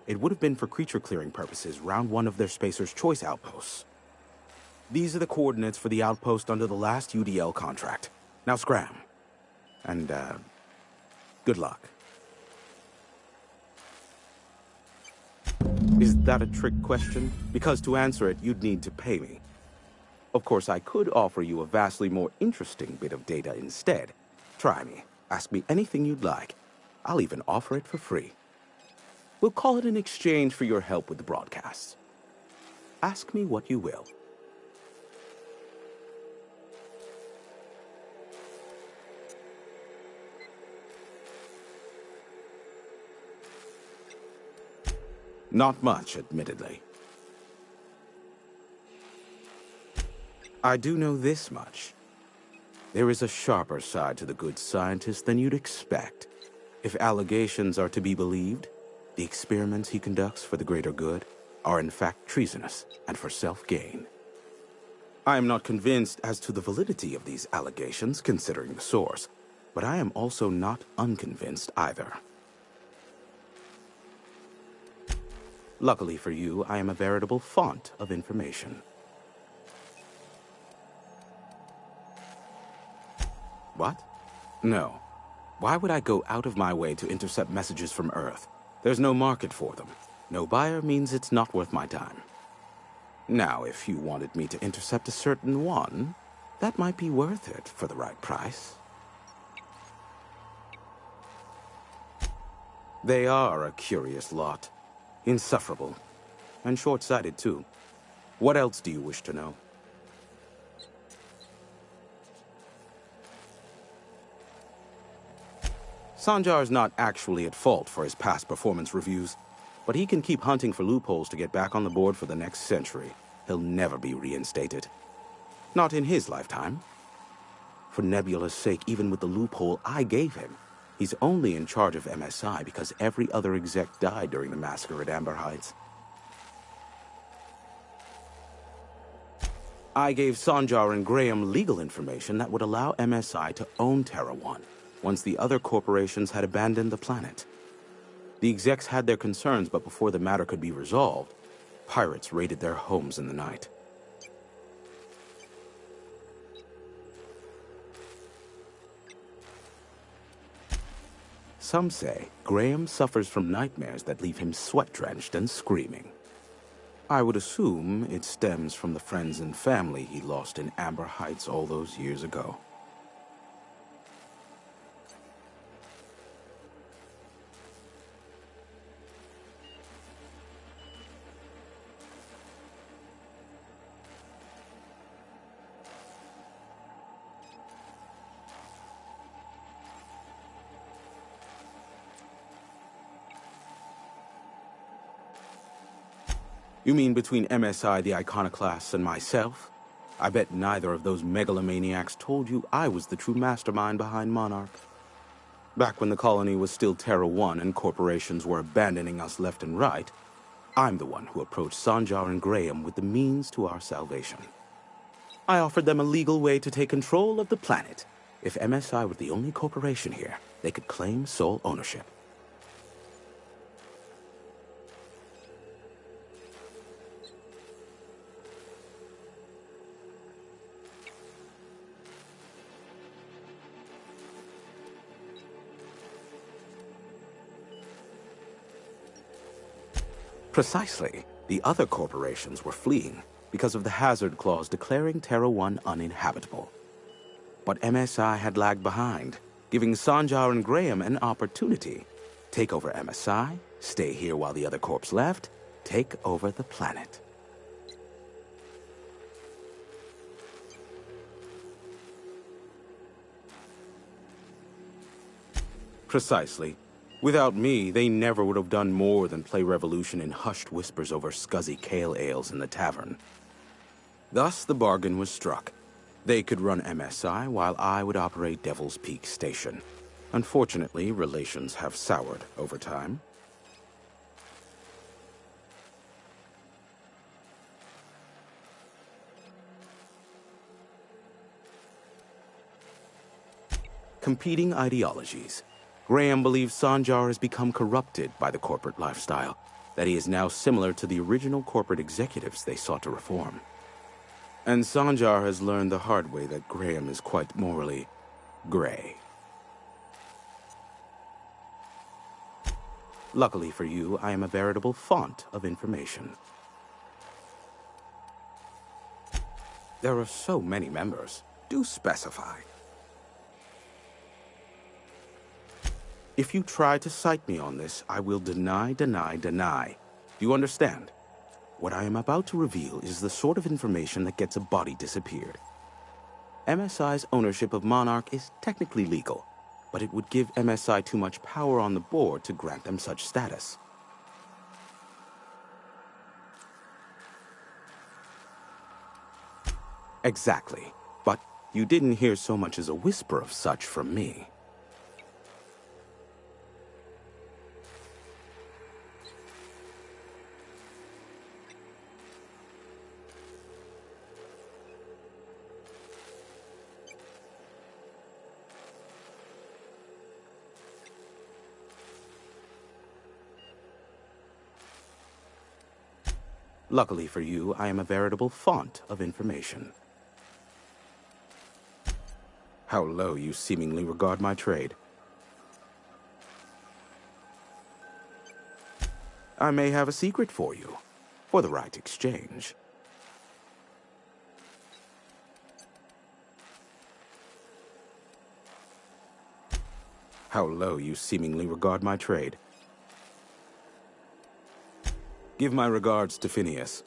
it would have been for creature clearing purposes, round 1 of their Spacer's Choice outposts. These are the coordinates for the outpost under the last UDL contract. Now scram. And, good luck. Is that a trick question? Because to answer it, you'd need to pay me. Of course, I could offer you a vastly more interesting bit of data instead. Try me. Ask me anything you'd like. I'll even offer it for free. We'll call it an exchange for your help with the broadcasts. Ask me what you will. Not much, admittedly. I do know this much. There is a sharper side to the good scientist than you'd expect. If allegations are to be believed, the experiments he conducts for the greater good are in fact treasonous and for self-gain. I am not convinced as to the validity of these allegations, considering the source, but I am also not unconvinced either. Luckily for you, I am a veritable font of information. What? No. Why would I go out of my way to intercept messages from Earth? There's no market for them. No buyer means it's not worth my time. Now, if you wanted me to intercept a certain one, that might be worth it for the right price. They are a curious lot. Insufferable. And short-sighted, too. What else do you wish to know? Sanjar's not actually at fault for his past performance reviews, but he can keep hunting for loopholes to get back on the board for the next century. He'll never be reinstated. Not in his lifetime. For Nebula's sake, even with the loophole I gave him, he's only in charge of MSI because every other exec died during the massacre at Amber Heights. I gave Sanjar and Graham legal information that would allow MSI to own Terra 1, once the other corporations had abandoned the planet. The execs had their concerns, but before the matter could be resolved, pirates raided their homes in the night. Some say Graham suffers from nightmares that leave him sweat-drenched and screaming. I would assume it stems from the friends and family he lost in Amber Heights all those years ago. You mean between MSI, the Iconoclasts, and myself? I bet neither of those megalomaniacs told you I was the true mastermind behind Monarch. Back when the colony was still Terra 1 and corporations were abandoning us left and right, I'm the one who approached Sanjar and Graham with the means to our salvation. I offered them a legal way to take control of the planet. If MSI were the only corporation here, they could claim sole ownership. Precisely. The other corporations were fleeing because of the hazard clause declaring Terra 1 uninhabitable. But MSI had lagged behind, giving Sanjar and Graham an opportunity. Take over MSI, stay here while the other corps left, take over the planet. Precisely. Without me, they never would have done more than play Revolution in hushed whispers over scuzzy kale ales in the tavern. Thus, the bargain was struck. They could run MSI while I would operate Devil's Peak Station. Unfortunately, relations have soured over time. Competing ideologies. Graham believes Sanjar has become corrupted by the corporate lifestyle, that he is now similar to the original corporate executives they sought to reform. And Sanjar has learned the hard way that Graham is quite morally gray. Luckily for you, I am a veritable font of information. There are so many members. Do specify. If you try to cite me on this, I will deny. Do you understand? What I am about to reveal is the sort of information that gets a body disappeared. MSI's ownership of Monarch is technically legal, but it would give MSI too much power on the board to grant them such status. Exactly. But you didn't hear so much as a whisper of such from me. Luckily for you, I am a veritable font of information. How low you seemingly regard my trade. I may have a secret for you, for the right exchange. How low you seemingly regard my trade. Give my regards to Phineas.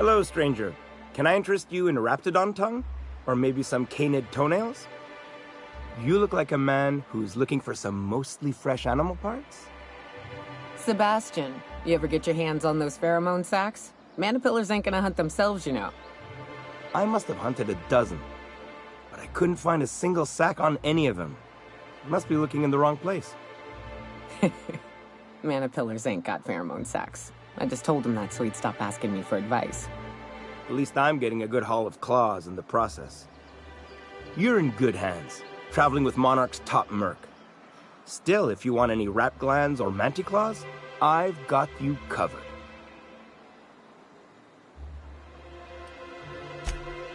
Hello, stranger. Can I interest you in raptidon tongue? Or maybe some canid toenails? You look like a man who's looking for some mostly fresh animal parts? Sebastian, you ever get your hands on those pheromone sacs? Manipillars ain't gonna hunt themselves, you know. I must have hunted a dozen, but I couldn't find a single sack on any of them. Must be looking in the wrong place. Manipillars ain't got pheromone sacs. I just told him that so he'd stop asking me for advice. At least I'm getting a good haul of claws in the process. You're in good hands, traveling with Monarch's top merc. Still, if you want any rat glands or manticlaws, I've got you covered.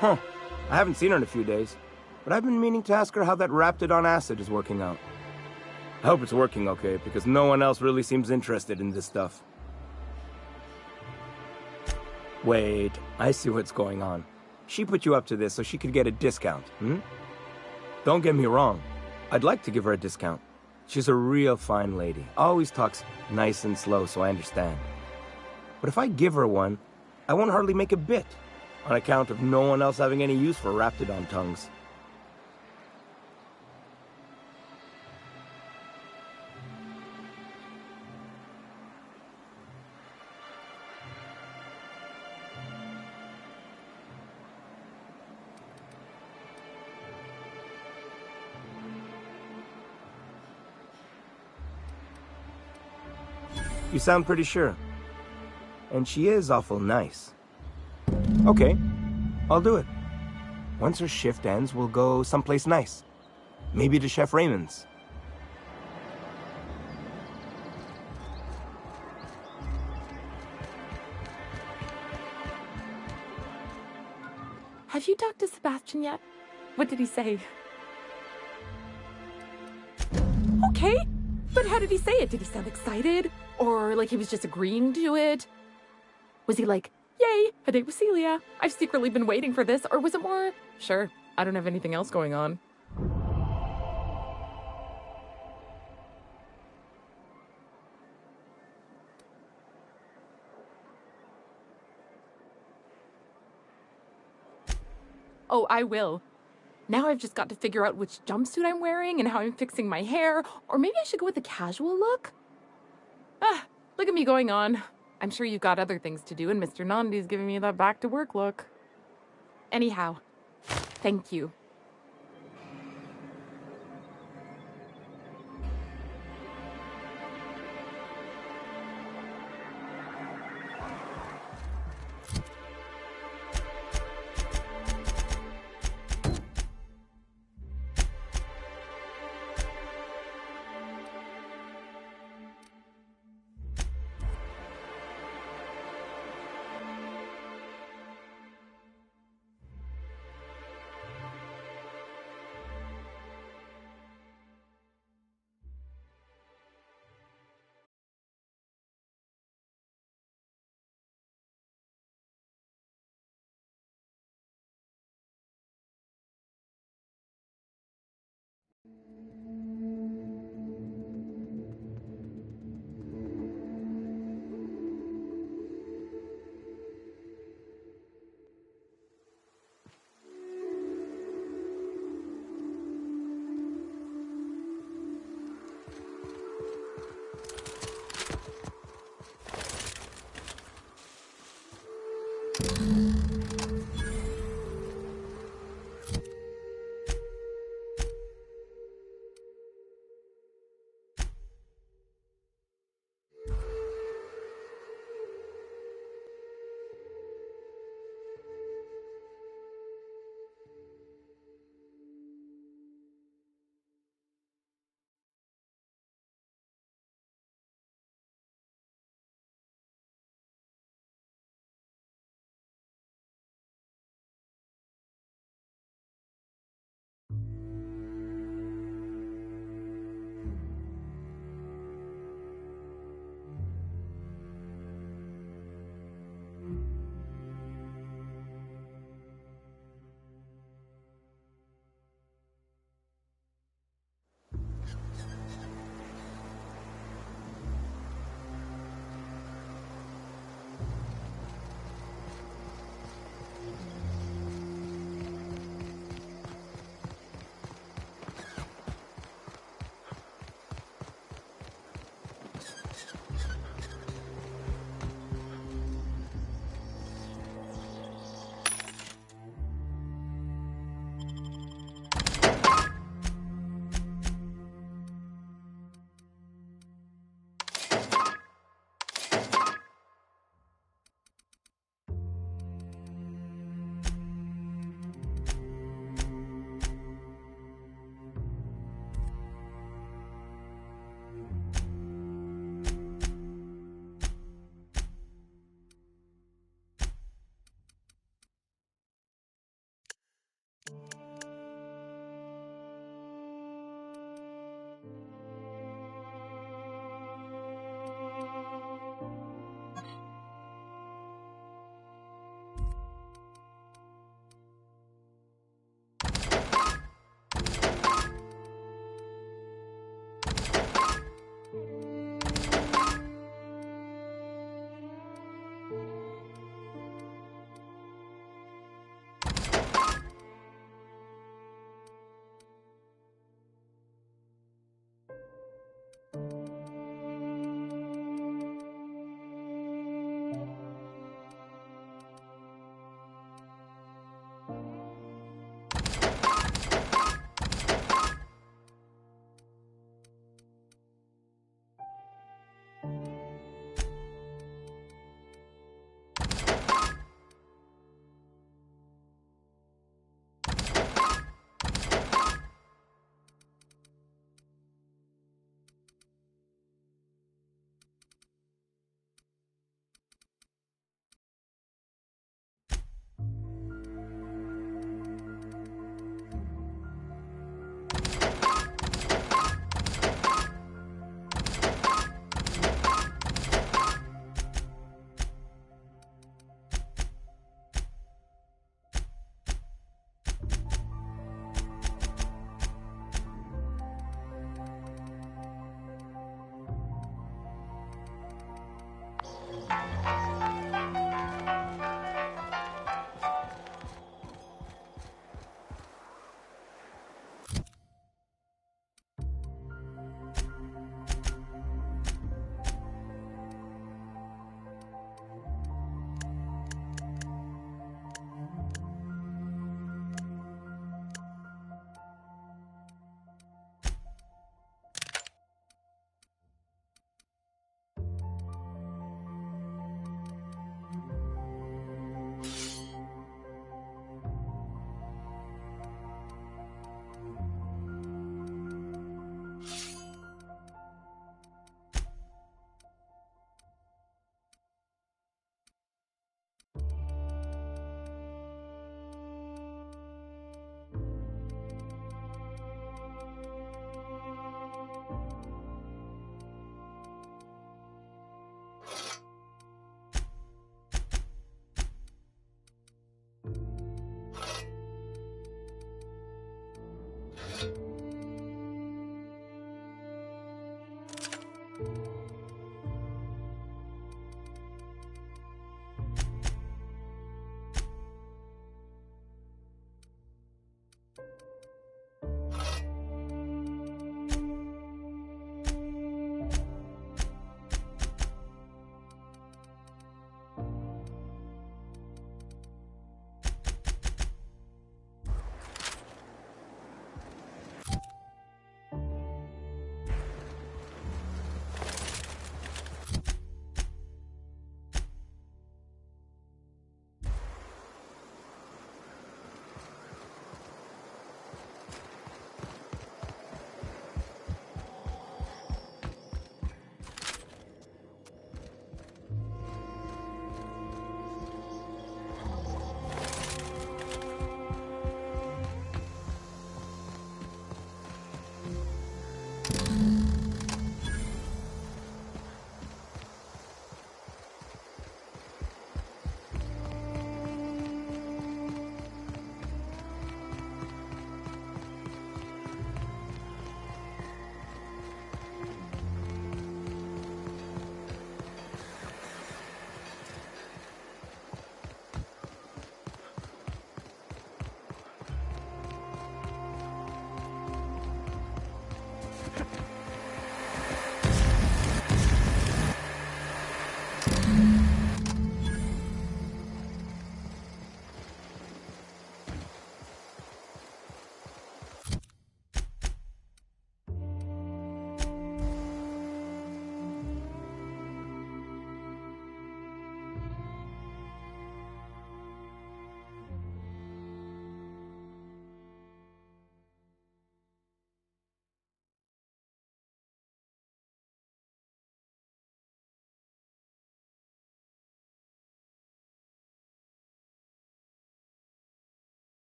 Huh. I haven't seen her in a few days, but I've been meaning to ask her how that Raptidon acid is working out. I hope it's working okay, because no one else really seems interested in this stuff. Wait, I see what's going on. She put you up to this so she could get a discount, hmm? Don't get me wrong. I'd like to give her a discount. She's a real fine lady. Always talks nice and slow, so I understand. But if I give her one, I won't hardly make a bit, on account of no one else having any use for Raptidon tongues. You sound pretty sure. And she is awful nice. Okay, I'll do it. Once her shift ends, we'll go someplace nice. Maybe to Chef Raymond's. Have you talked to Sebastian yet? What did he say? Okay, but how did he say it? Did he sound excited? Or like he was just agreeing to it? Was he like, yay, a date with Celia. I've secretly been waiting for this. Or was it more, sure, I don't have anything else going on. Oh, I will. Now I've just got to figure out which jumpsuit I'm wearing and how I'm fixing my hair. Or maybe I should go with a casual look? Ah, look at me going on. I'm sure you've got other things to do, and Mr. Nandi's giving me that back-to-work look. Anyhow, thank you.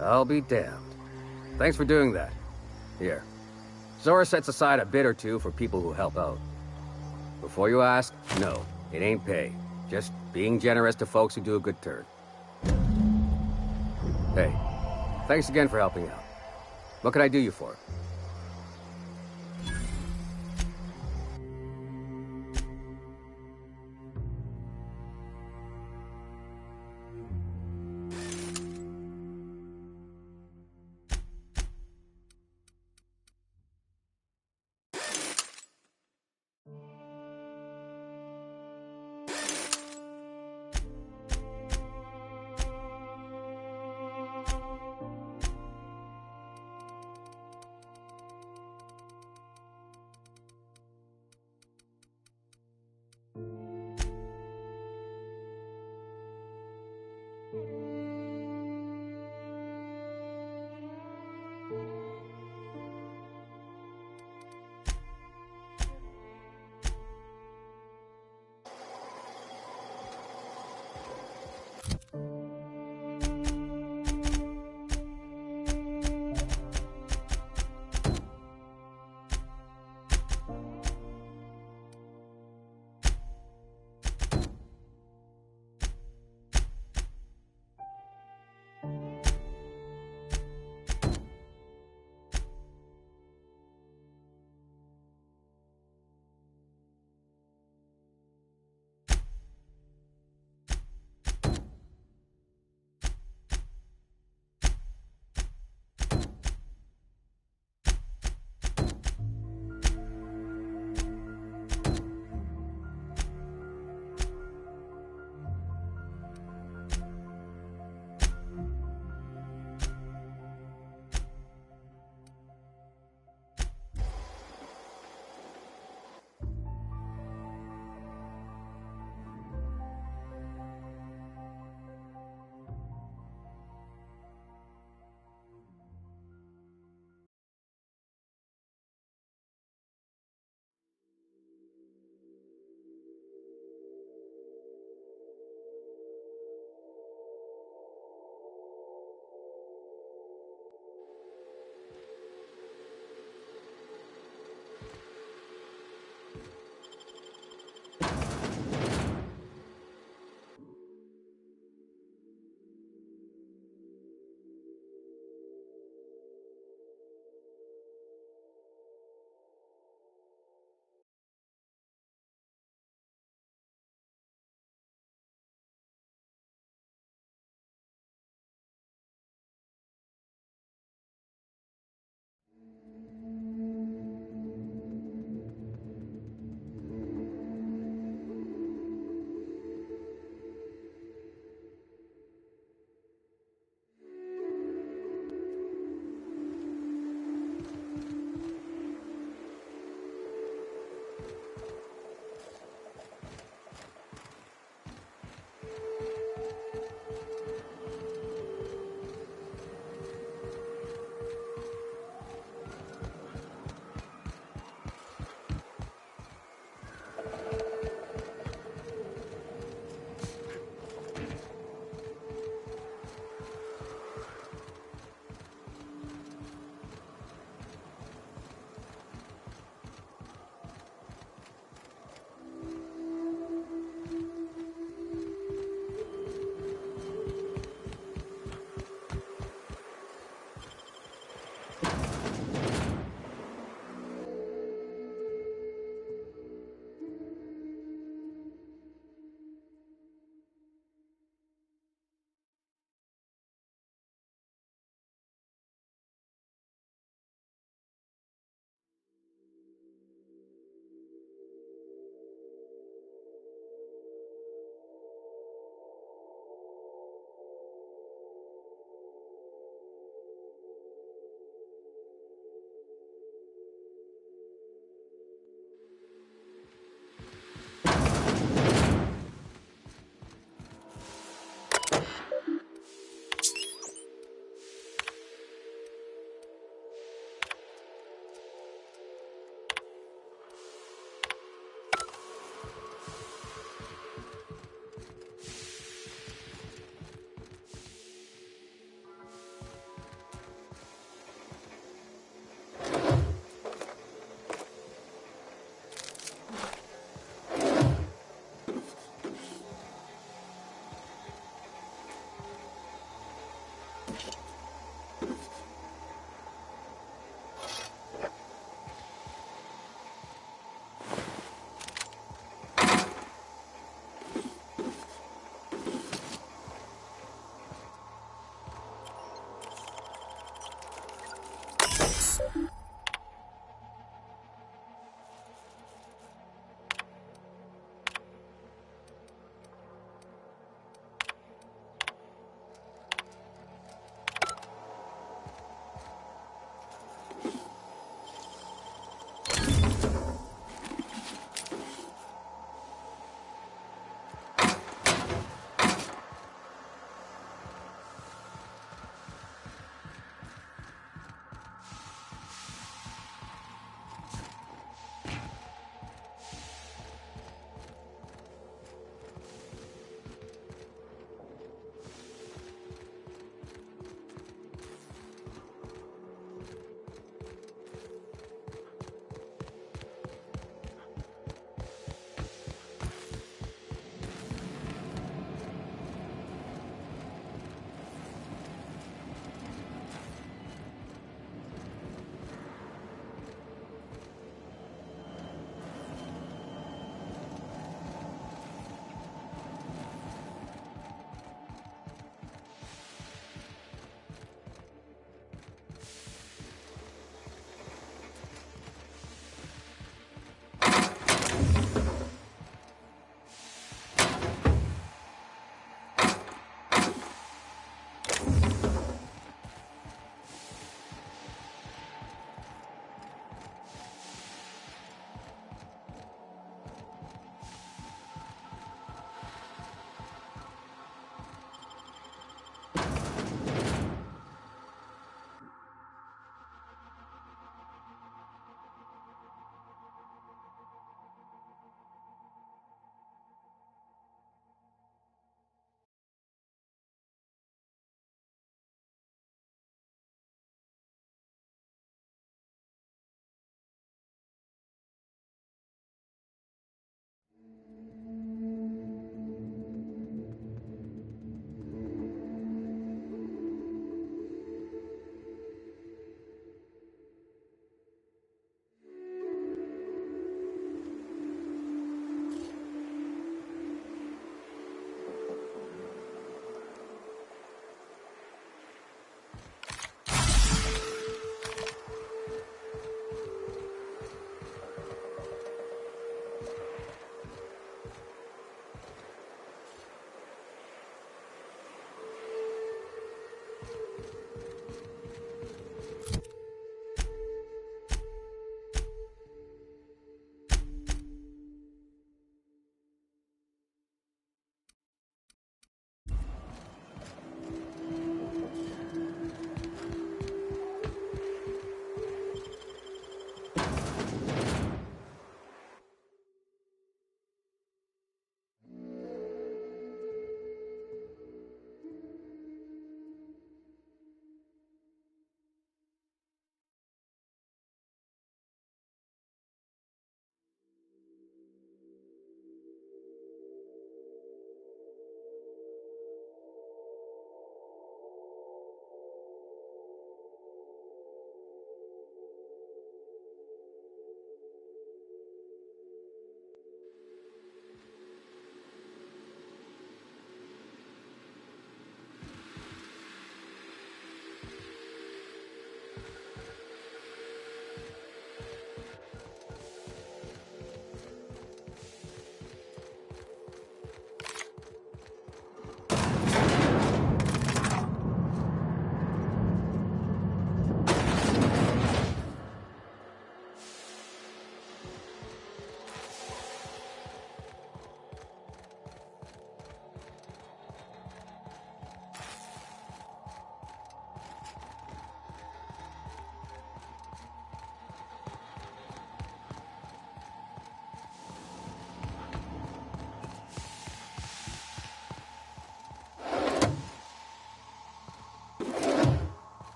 I'll be damned. Thanks for doing that. Here. Zora sets aside a bit or two for people who help out. Before you ask, no, it ain't pay. Just being generous to folks who do a good turn. Hey, thanks again for helping out. What can I do you for?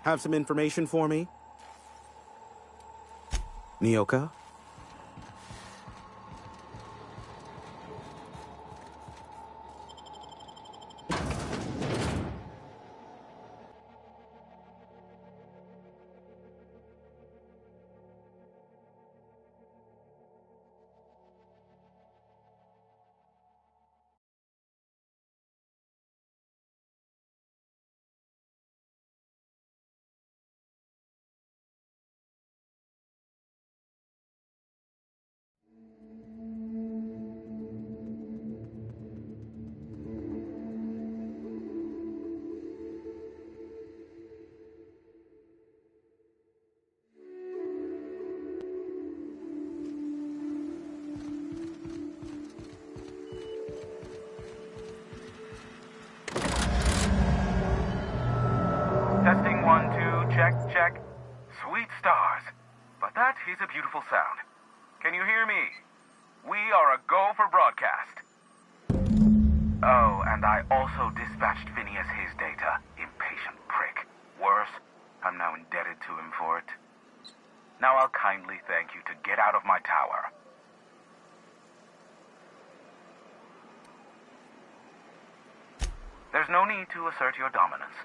Have some information for me? Nyoka? Testing 1, 2, check, check. Sweet stars. But that is a beautiful sound. Can you hear me? We are a go for broadcast. Oh, and I also dispatched Phineas his data. Impatient prick. Worse, I'm now indebted to him for it. Now I'll kindly thank you to get out of my tower. There's no need to assert your dominance.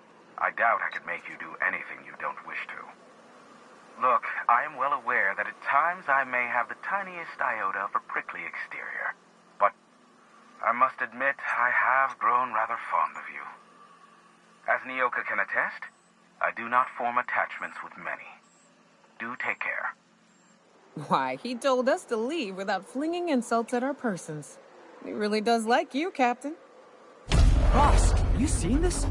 I doubt I could make you do anything you don't wish to. Look, I am well aware that at times I may have the tiniest iota of a prickly exterior. But I must admit I have grown rather fond of you. As Nyoka can attest, I do not form attachments with many. Do take care. Why, he told us to leave without flinging insults at our persons. He really does like you, Captain. Boss, are you seeing this?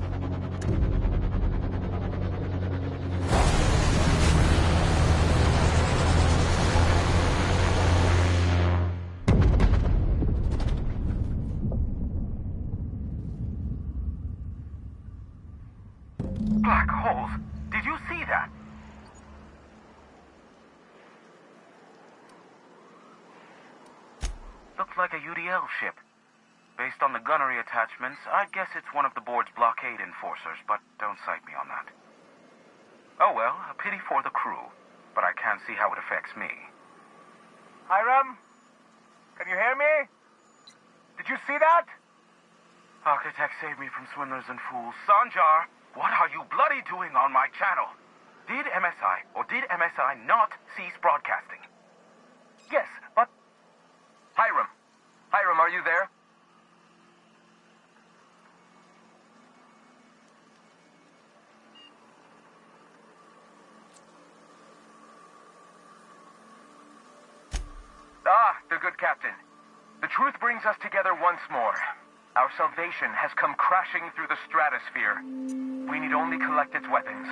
Black holes. Did you see that? Looks like a UDL ship. Based on the gunnery attachments, I'd guess it's one of the board's blockade enforcers, but don't cite me on that. Oh well, a pity for the crew, but I can't see how it affects me. Hiram? Can you hear me? Did you see that? Architect, save me from swindlers and fools. Sanjar, what are you bloody doing on my channel? Did MSI or did MSI not cease broadcasting? Yes, but... Hiram! Hiram, are you there? Ah, the good captain. The truth brings us together once more. Our salvation has come crashing through the stratosphere. We need only collect its weapons.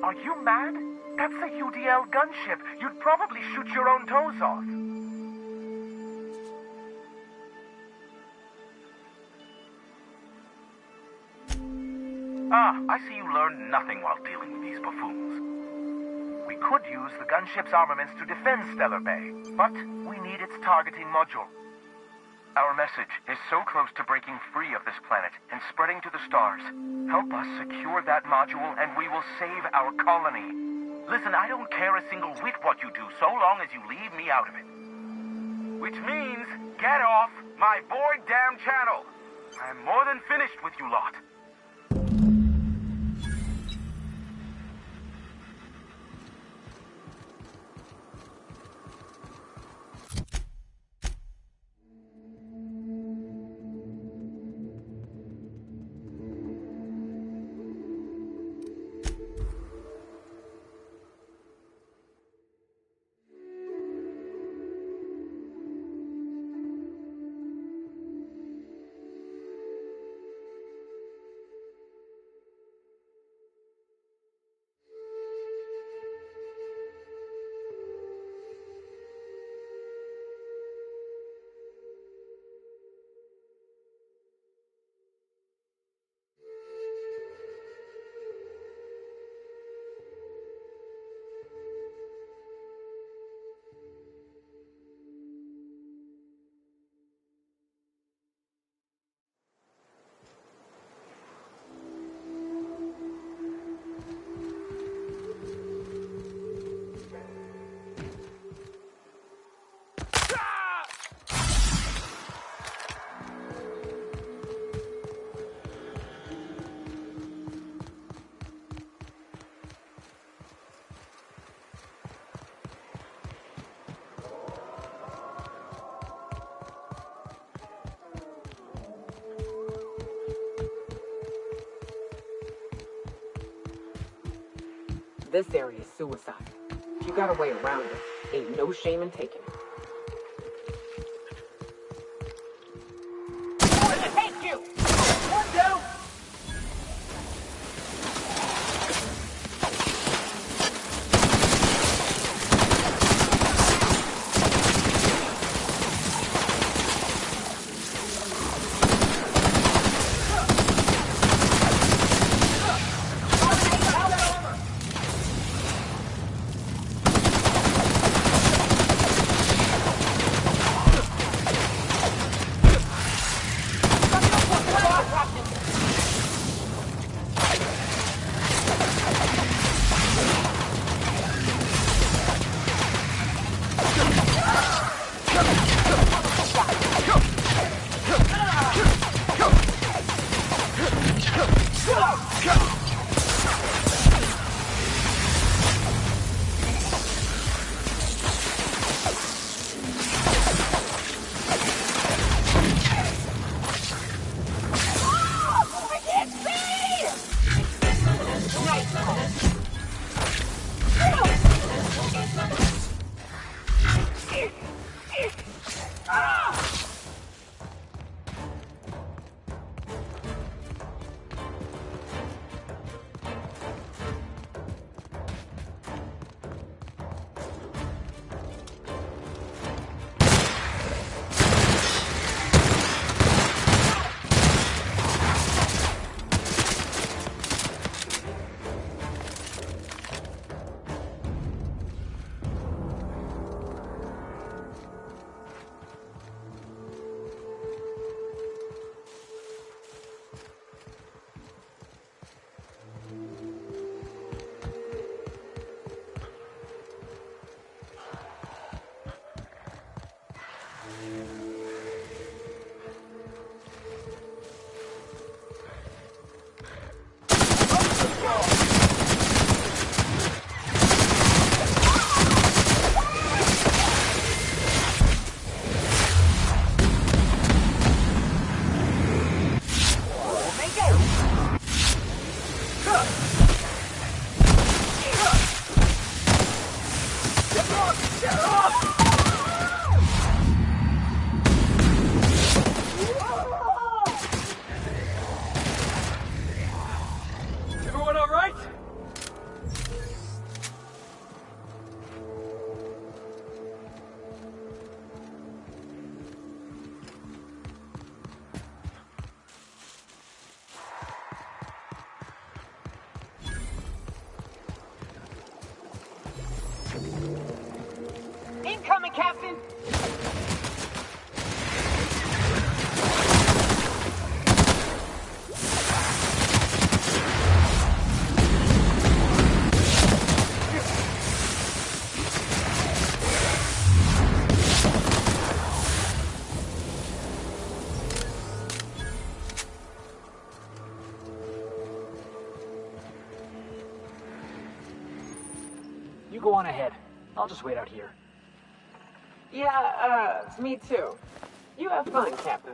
Are you mad? That's a UDL gunship. You'd probably shoot your own toes off. Ah, I see you learned nothing while dealing with these buffoons. We could use the gunship's armaments to defend Stellar Bay, but we need its targeting module. Our message is so close to breaking free of this planet and spreading to the stars. Help us secure that module and we will save our colony. Listen, I don't care a single whit what you do, so long as you leave me out of it. Which means, get off my void damn channel. I am more than finished with you lot. this area is suicide. If you got a way around it, ain't no shame in taking it. Thank you! One down! Everyone all right? Incoming, Captain! You go on ahead. I'll just wait out here. Yeah, me too. You have fun, Captain.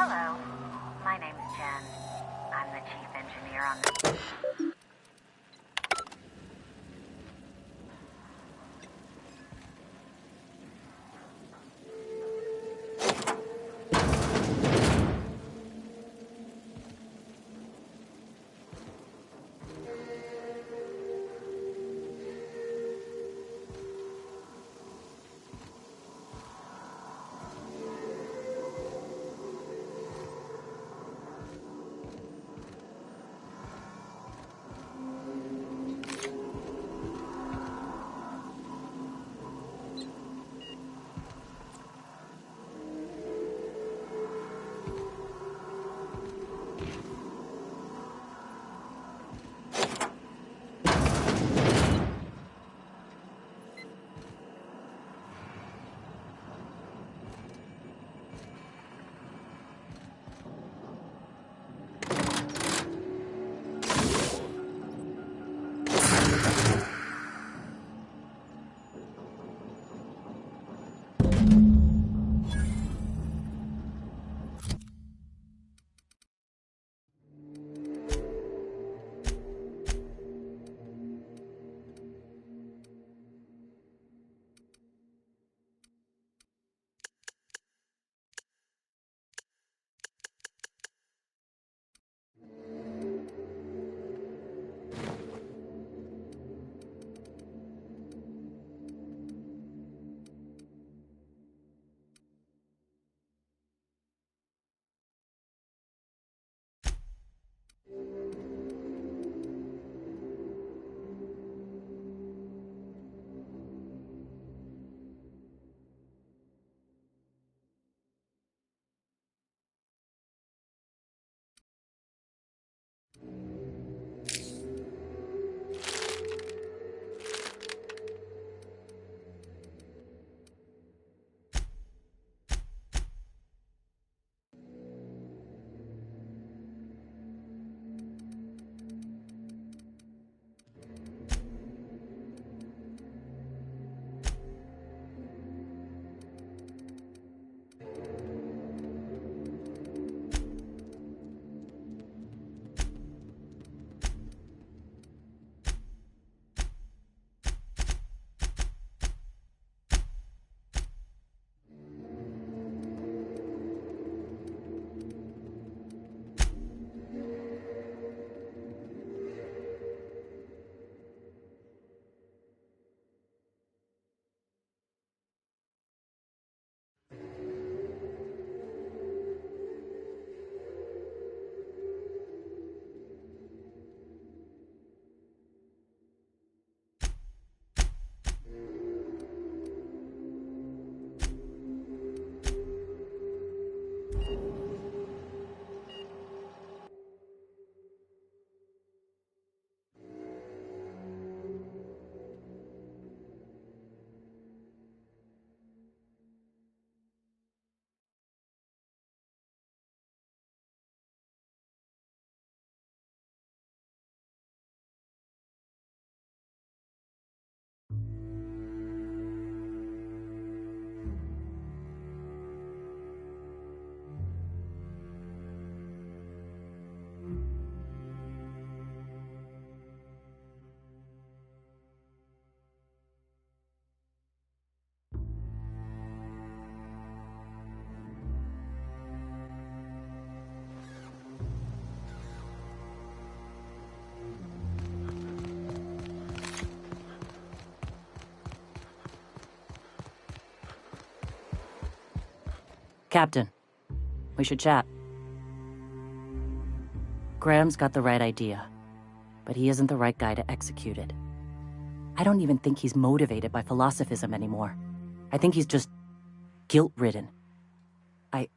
Hello, my name's Jen. I'm the chief engineer on the... Captain, we should chat. Graham's got the right idea, but he isn't the right guy to execute it. I don't even think he's motivated by philosophism anymore. I think he's just guilt-ridden. I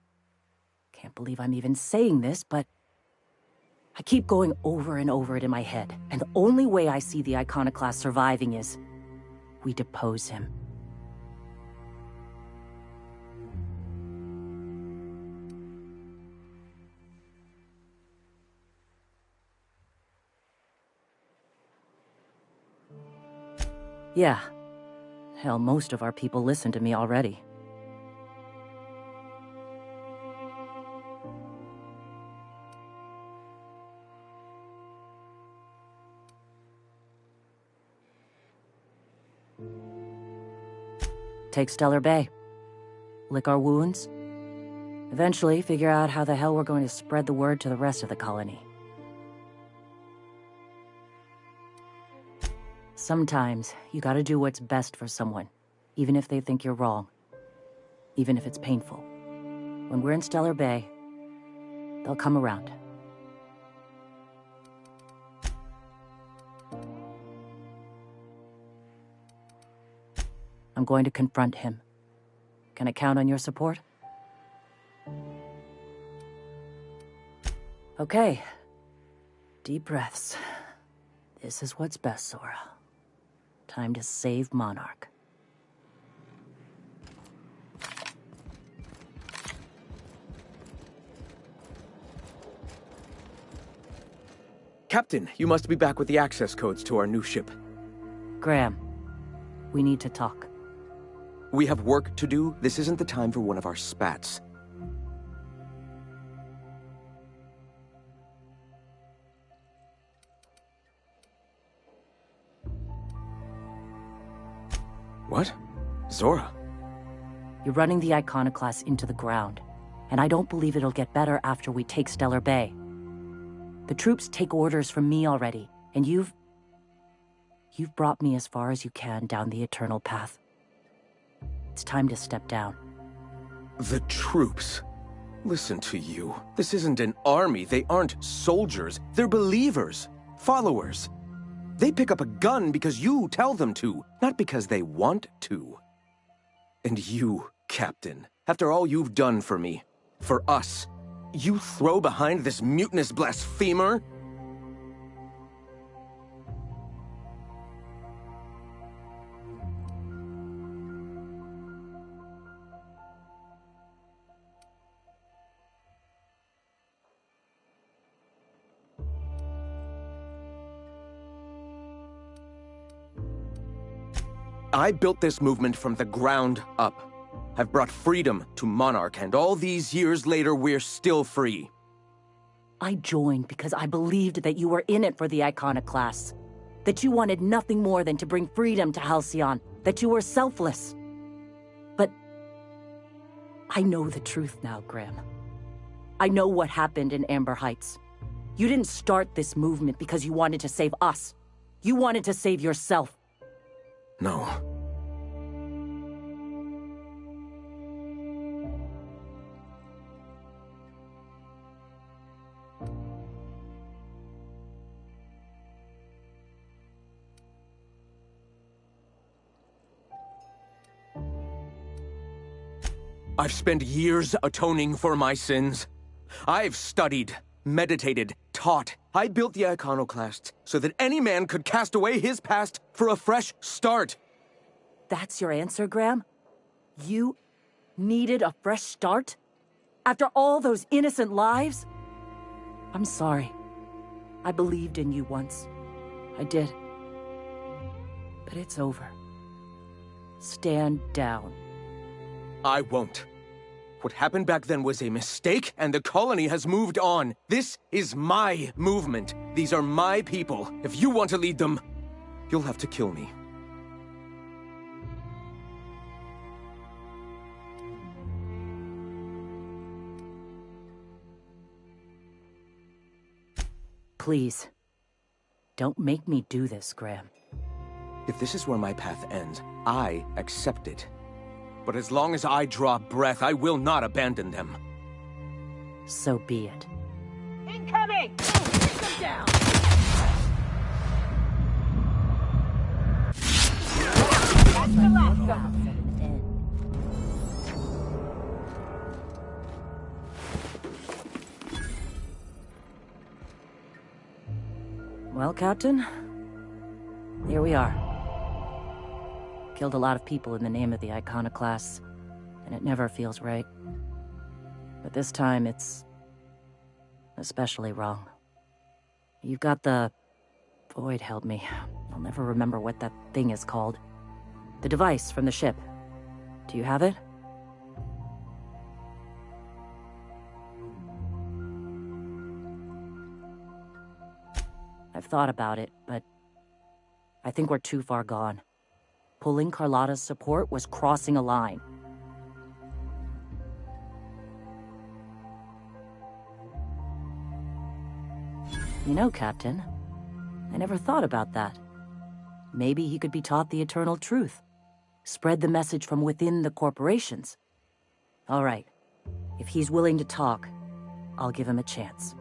can't believe I'm even saying this, but I keep going over and over it in my head, and the only way I see the Iconoclast surviving is we depose him. Yeah. Hell, most of our people listen to me already. Take Stellar Bay. Lick our wounds. Eventually, figure out how the hell we're going to spread the word to the rest of the colony. Sometimes, you gotta do what's best for someone, even if they think you're wrong. Even if it's painful. When we're in Stellar Bay, they'll come around. I'm going to confront him. Can I count on your support? Okay. Deep breaths. This is what's best, Zora. Time to save Monarch. Captain, you must be back with the access codes to our new ship. Graham, we need to talk. We have work to do. This isn't the time for one of our spats. What? Zora? You're running the Iconoclast into the ground, and I don't believe it'll get better after we take Stellar Bay. The troops take orders from me already, and you've brought me as far as you can down the eternal path. It's time to step down. The troops? Listen to you. This isn't an army. They aren't soldiers. They're believers. Followers. They pick up a gun because you tell them to, not because they want to. And you, Captain, after all you've done for me, for us, you throw behind this mutinous blasphemer? I built this movement from the ground up. I've brought freedom to Monarch, and all these years later, we're still free. I joined because I believed that you were in it for the Iconoclasts. That you wanted nothing more than to bring freedom to Halcyon. That you were selfless. But I know the truth now, Graham. I know what happened in Amber Heights. You didn't start this movement because you wanted to save us. You wanted to save yourself. No. I've spent years atoning for my sins. I've studied, meditated, taught. I built the Iconoclasts so that any man could cast away his past for a fresh start. That's your answer, Graham? You needed a fresh start? After all those innocent lives? I'm sorry. I believed in you once. I did. But it's over. Stand down. I won't. What happened back then was a mistake, and the colony has moved on. This is my movement. These are my people. If you want to lead them, you'll have to kill me. Please, don't make me do this, Graham. If this is where my path ends, I accept it. But as long as I draw breath, I will not abandon them. So be it. Incoming! Take them down! That's the last one. Well, Captain, here we are. Killed a lot of people in the name of the Iconoclasts, and it never feels right. But this time, it's especially wrong. You've got the... Void, help me. I'll never remember what that thing is called. The device from the ship. Do you have it? I've thought about it, but I think we're too far gone. Pulling Carlotta's support was crossing a line. You know, Captain, I never thought about that. Maybe he could be taught the eternal truth. Spread the message from within the corporations. All right. If he's willing to talk, I'll give him a chance.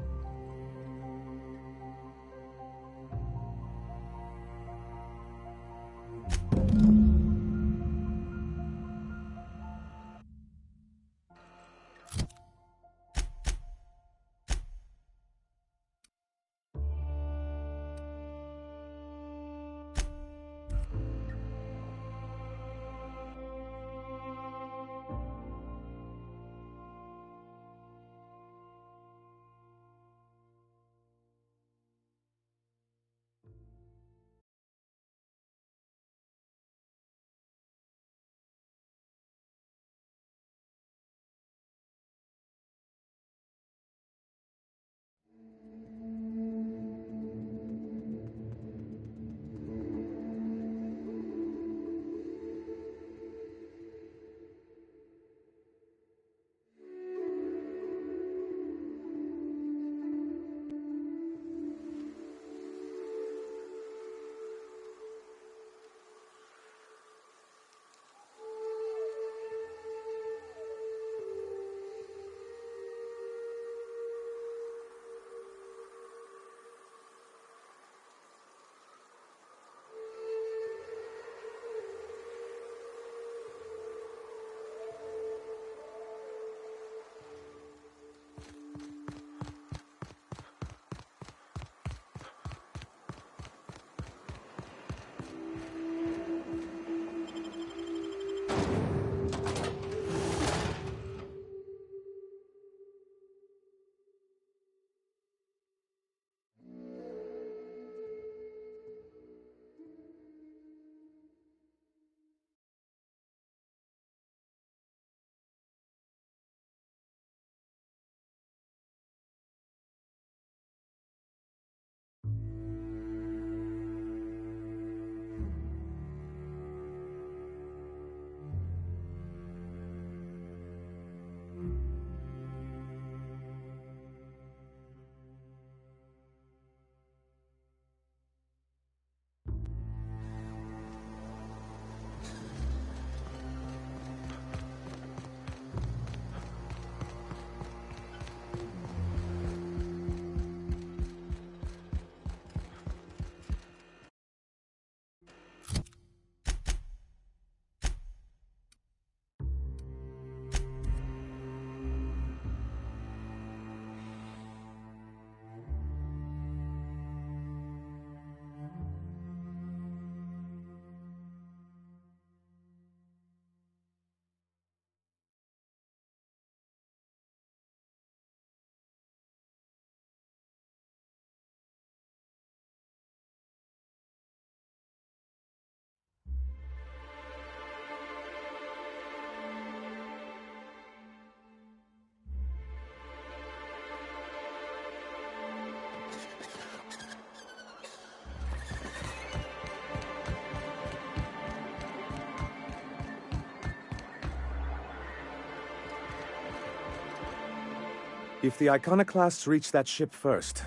If the Iconoclasts reach that ship first,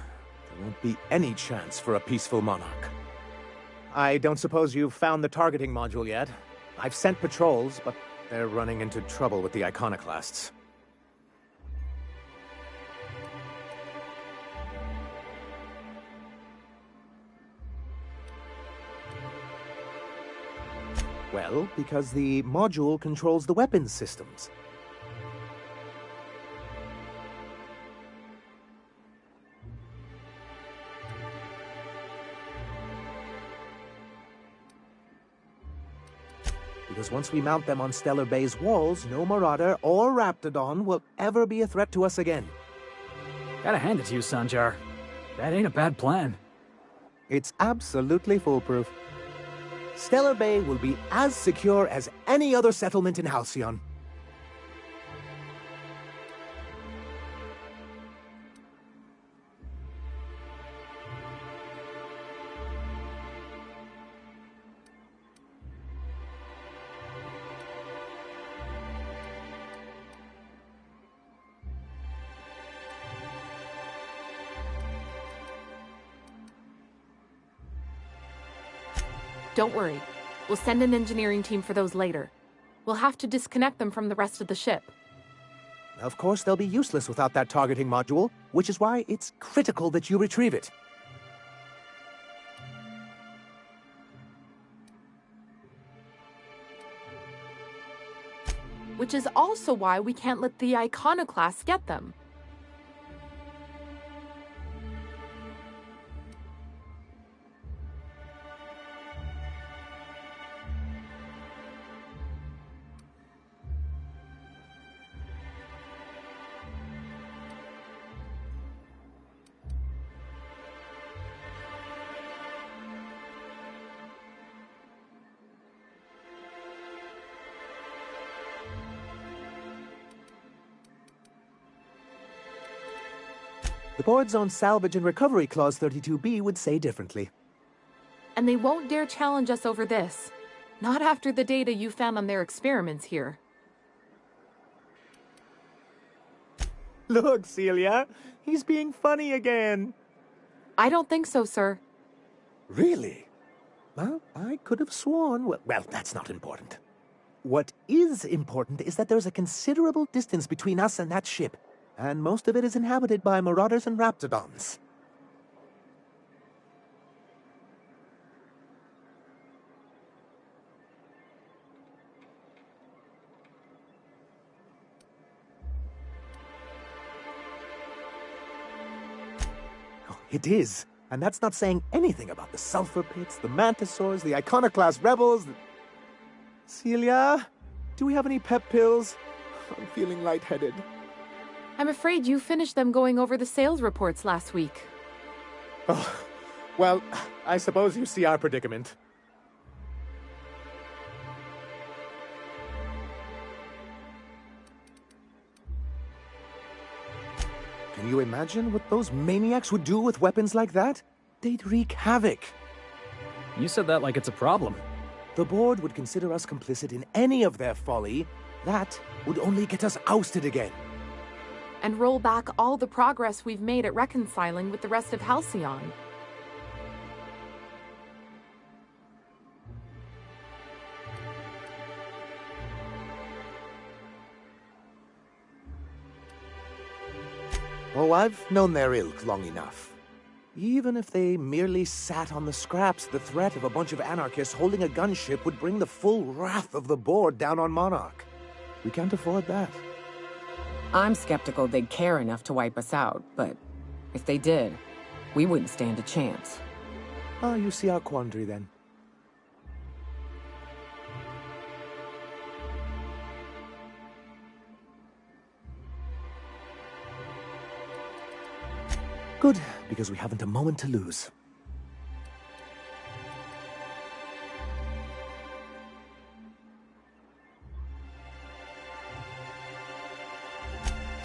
there won't be any chance for a peaceful monarch. I don't suppose you've found the targeting module yet. I've sent patrols, but They're running into trouble with the iconoclasts. Well, because the module controls the weapons systems. Because once we mount them on Stellar Bay's walls, no Marauder or Raptidon will ever be a threat to us again. Gotta hand it to you, Sanjar. That ain't a bad plan. It's absolutely foolproof. Stellar Bay will be as secure as any other settlement in Halcyon. Don't worry. We'll send an engineering team for those later. We'll have to disconnect them from the rest of the ship. Of course, they'll be useless without that targeting module, which is why it's critical that you retrieve it. Which is also why we can't let the iconoclasts get them. The board's own Salvage and Recovery Clause 32B would say differently. And they won't dare challenge us over this. Not after the data you found on their experiments here. Look, Celia, he's being funny again. I don't think so, sir. Really? Well, I could have sworn... Well, that's not important. What is important is that there's a considerable distance between us and that ship, and most of it is inhabited by Marauders and Raptidons. Oh, it is. And that's not saying anything about the Sulfur Pits, the Mantisaurs, the Iconoclast Rebels... Celia, do we have any pep pills? I'm feeling lightheaded. I'm afraid you finished them going over the sales reports last week. Oh, well, I suppose you see our predicament. Can you imagine what those maniacs would do with weapons like that? They'd wreak havoc. You said that like it's a problem. The board would consider us complicit in any of their folly. That would only get us ousted again. And roll back all the progress we've made at reconciling with the rest of Halcyon. Oh, I've known their ilk long enough. Even if they merely sat on the scraps, the threat of a bunch of anarchists holding a gunship would bring the full wrath of the board down on Monarch. We can't afford that. I'm skeptical they'd care enough to wipe us out, but if they did, we wouldn't stand a chance. Ah, you see our quandary then. Good, because we haven't a moment to lose.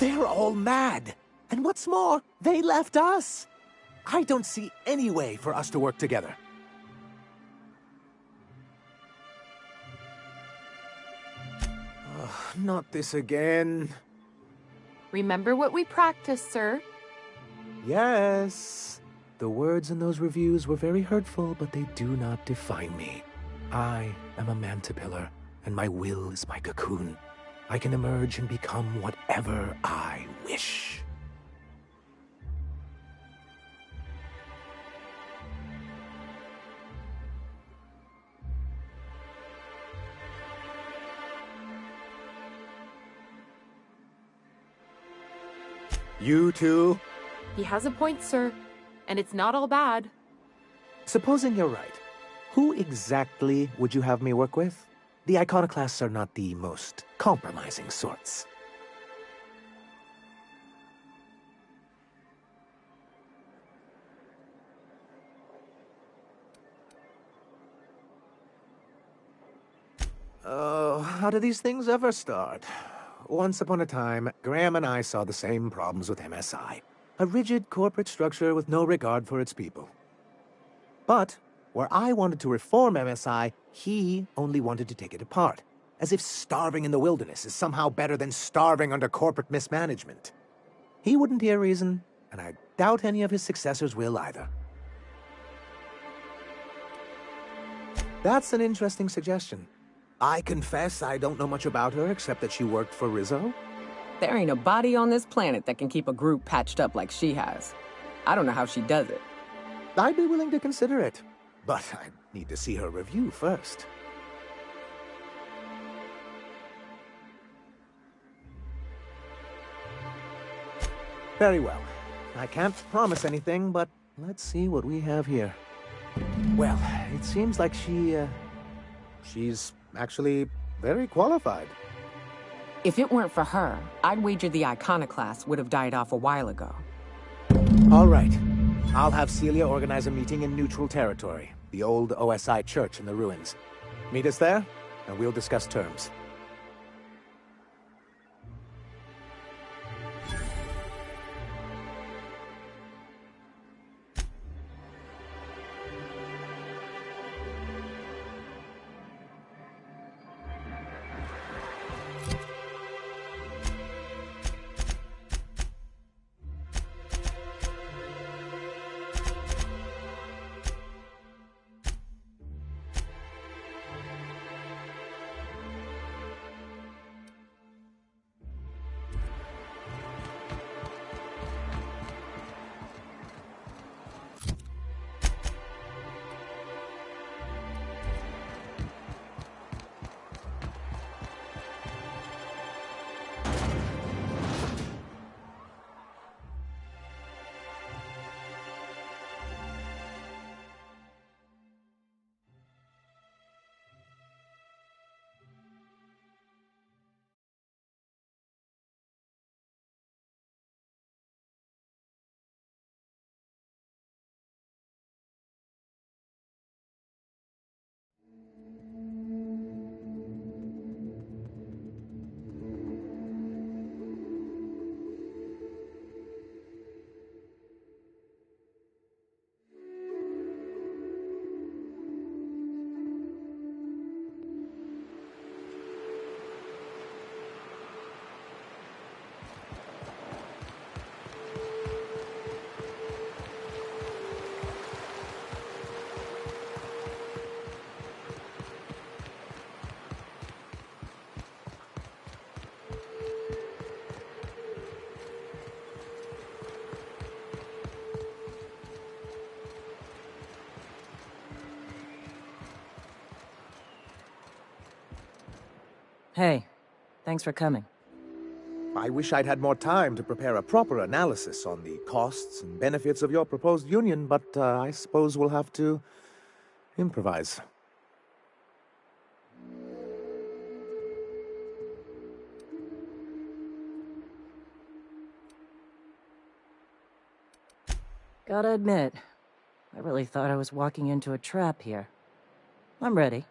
They're all mad. And what's more, they left us. I don't see any way for us to work together. Not this again. Remember what we practiced, sir. Yes. The words in those reviews were very hurtful, but they do not define me. I am a Mantipillar, and my will is my cocoon. I can emerge and become whatever I wish. You too? He has a point, sir. And it's not all bad. Supposing you're right, who exactly would you have me work with? The iconoclasts are not the most compromising sorts. Oh, how do these things ever start? Once upon a time, Graham and I saw the same problems with MSI. A rigid corporate structure with no regard for its people. But, where I wanted to reform MSI, he only wanted to take it apart. As if starving in the wilderness is somehow better than starving under corporate mismanagement. He wouldn't hear reason, and I doubt any of his successors will either. That's an interesting suggestion. I confess I don't know much about her except that she worked for Rizzo. There ain't a body on this planet that can keep a group patched up like she has. I don't know how she does it. I'd be willing to consider it, but I need to see her review first. Very well. I can't promise anything, but let's see what we have here. Well, it seems like she's actually very qualified. If it weren't for her, I'd wager the iconoclast would have died off a while ago. All right. I'll have Celia organize a meeting in neutral territory, the old OSI church in the ruins. Meet us there, and we'll discuss terms. Hey, thanks for coming. I wish I'd had more time to prepare a proper analysis on the costs and benefits of your proposed union, but I suppose we'll have to improvise. Gotta admit, I really thought I was walking into a trap here. I'm ready.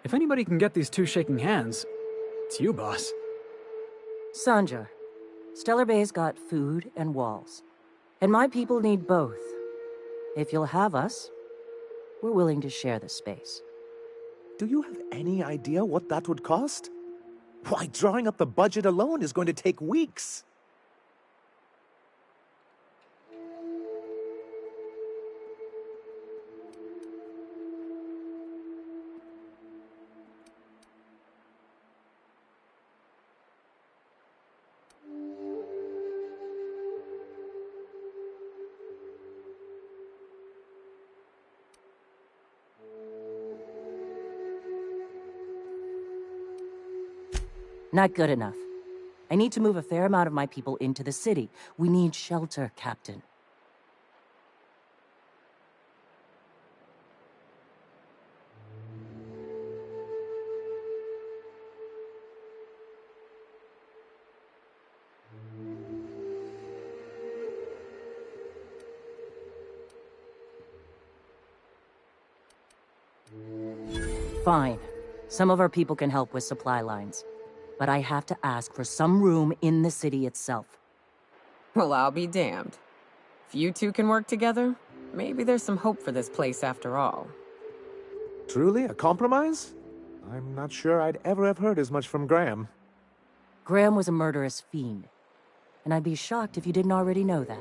If anybody can get these two shaking hands, it's you, boss. Sanjar, Stellar Bay's got food and walls. And my people need both. If you'll have us, we're willing to share the space. Do you have any idea what that would cost? Why, drawing up the budget alone is going to take weeks. Not good enough. I need to move a fair amount of my people into the city. We need shelter, Captain. Fine. Some of our people can help with supply lines. But I have to ask for some room in the city itself. Well, I'll be damned. If you two can work together, maybe there's some hope for this place after all. Truly, a compromise? I'm not sure I'd ever have heard as much from Graham. Graham was a murderous fiend. And I'd be shocked if you didn't already know that.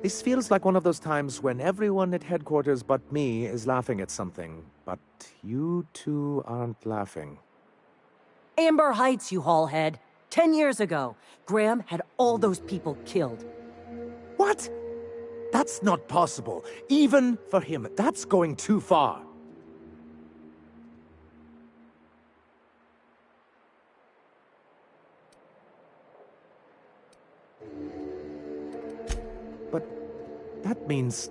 This feels like one of those times when everyone at headquarters but me is laughing at something, but you two aren't laughing. Amber Heights, you haulhead. 10 years ago, Graham had all those people killed. What? That's not possible. Even for him, that's going too far. But that means...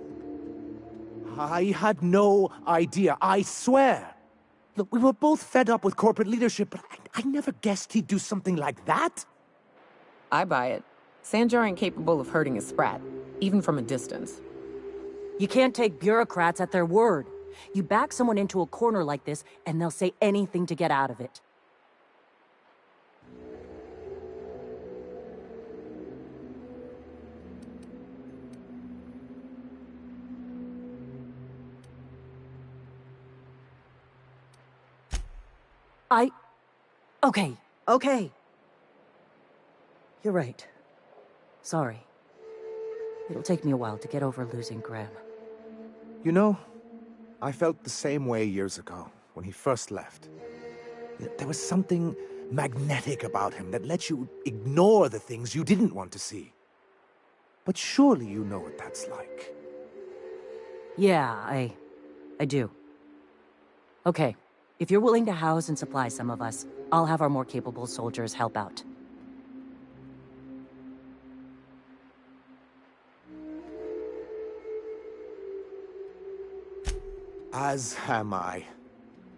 I had no idea, I swear. Look, we were both fed up with corporate leadership, but I never guessed he'd do something like that. I buy it. Sanjar ain't capable of hurting a sprat, even from a distance. You can't take bureaucrats at their word. You back someone into a corner like this, and they'll say anything to get out of it. Okay. You're right. Sorry. It'll take me a while to get over losing Graham. You know, I felt the same way years ago, when he first left. There was something magnetic about him that let you ignore the things you didn't want to see. But surely you know what that's like. Yeah, I do. Okay. If you're willing to house and supply some of us, I'll have our more capable soldiers help out. As am I.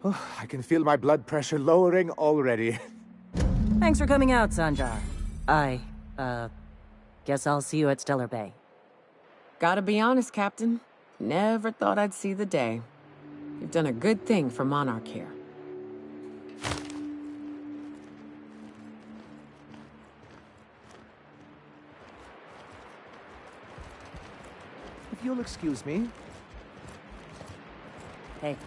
Oh, I can feel my blood pressure lowering already. Thanks for coming out, Sanjar. Guess I'll see you at Stellar Bay. Gotta be honest, Captain. Never thought I'd see the day. You've done a good thing for Monarch here. If you'll excuse me. Hey.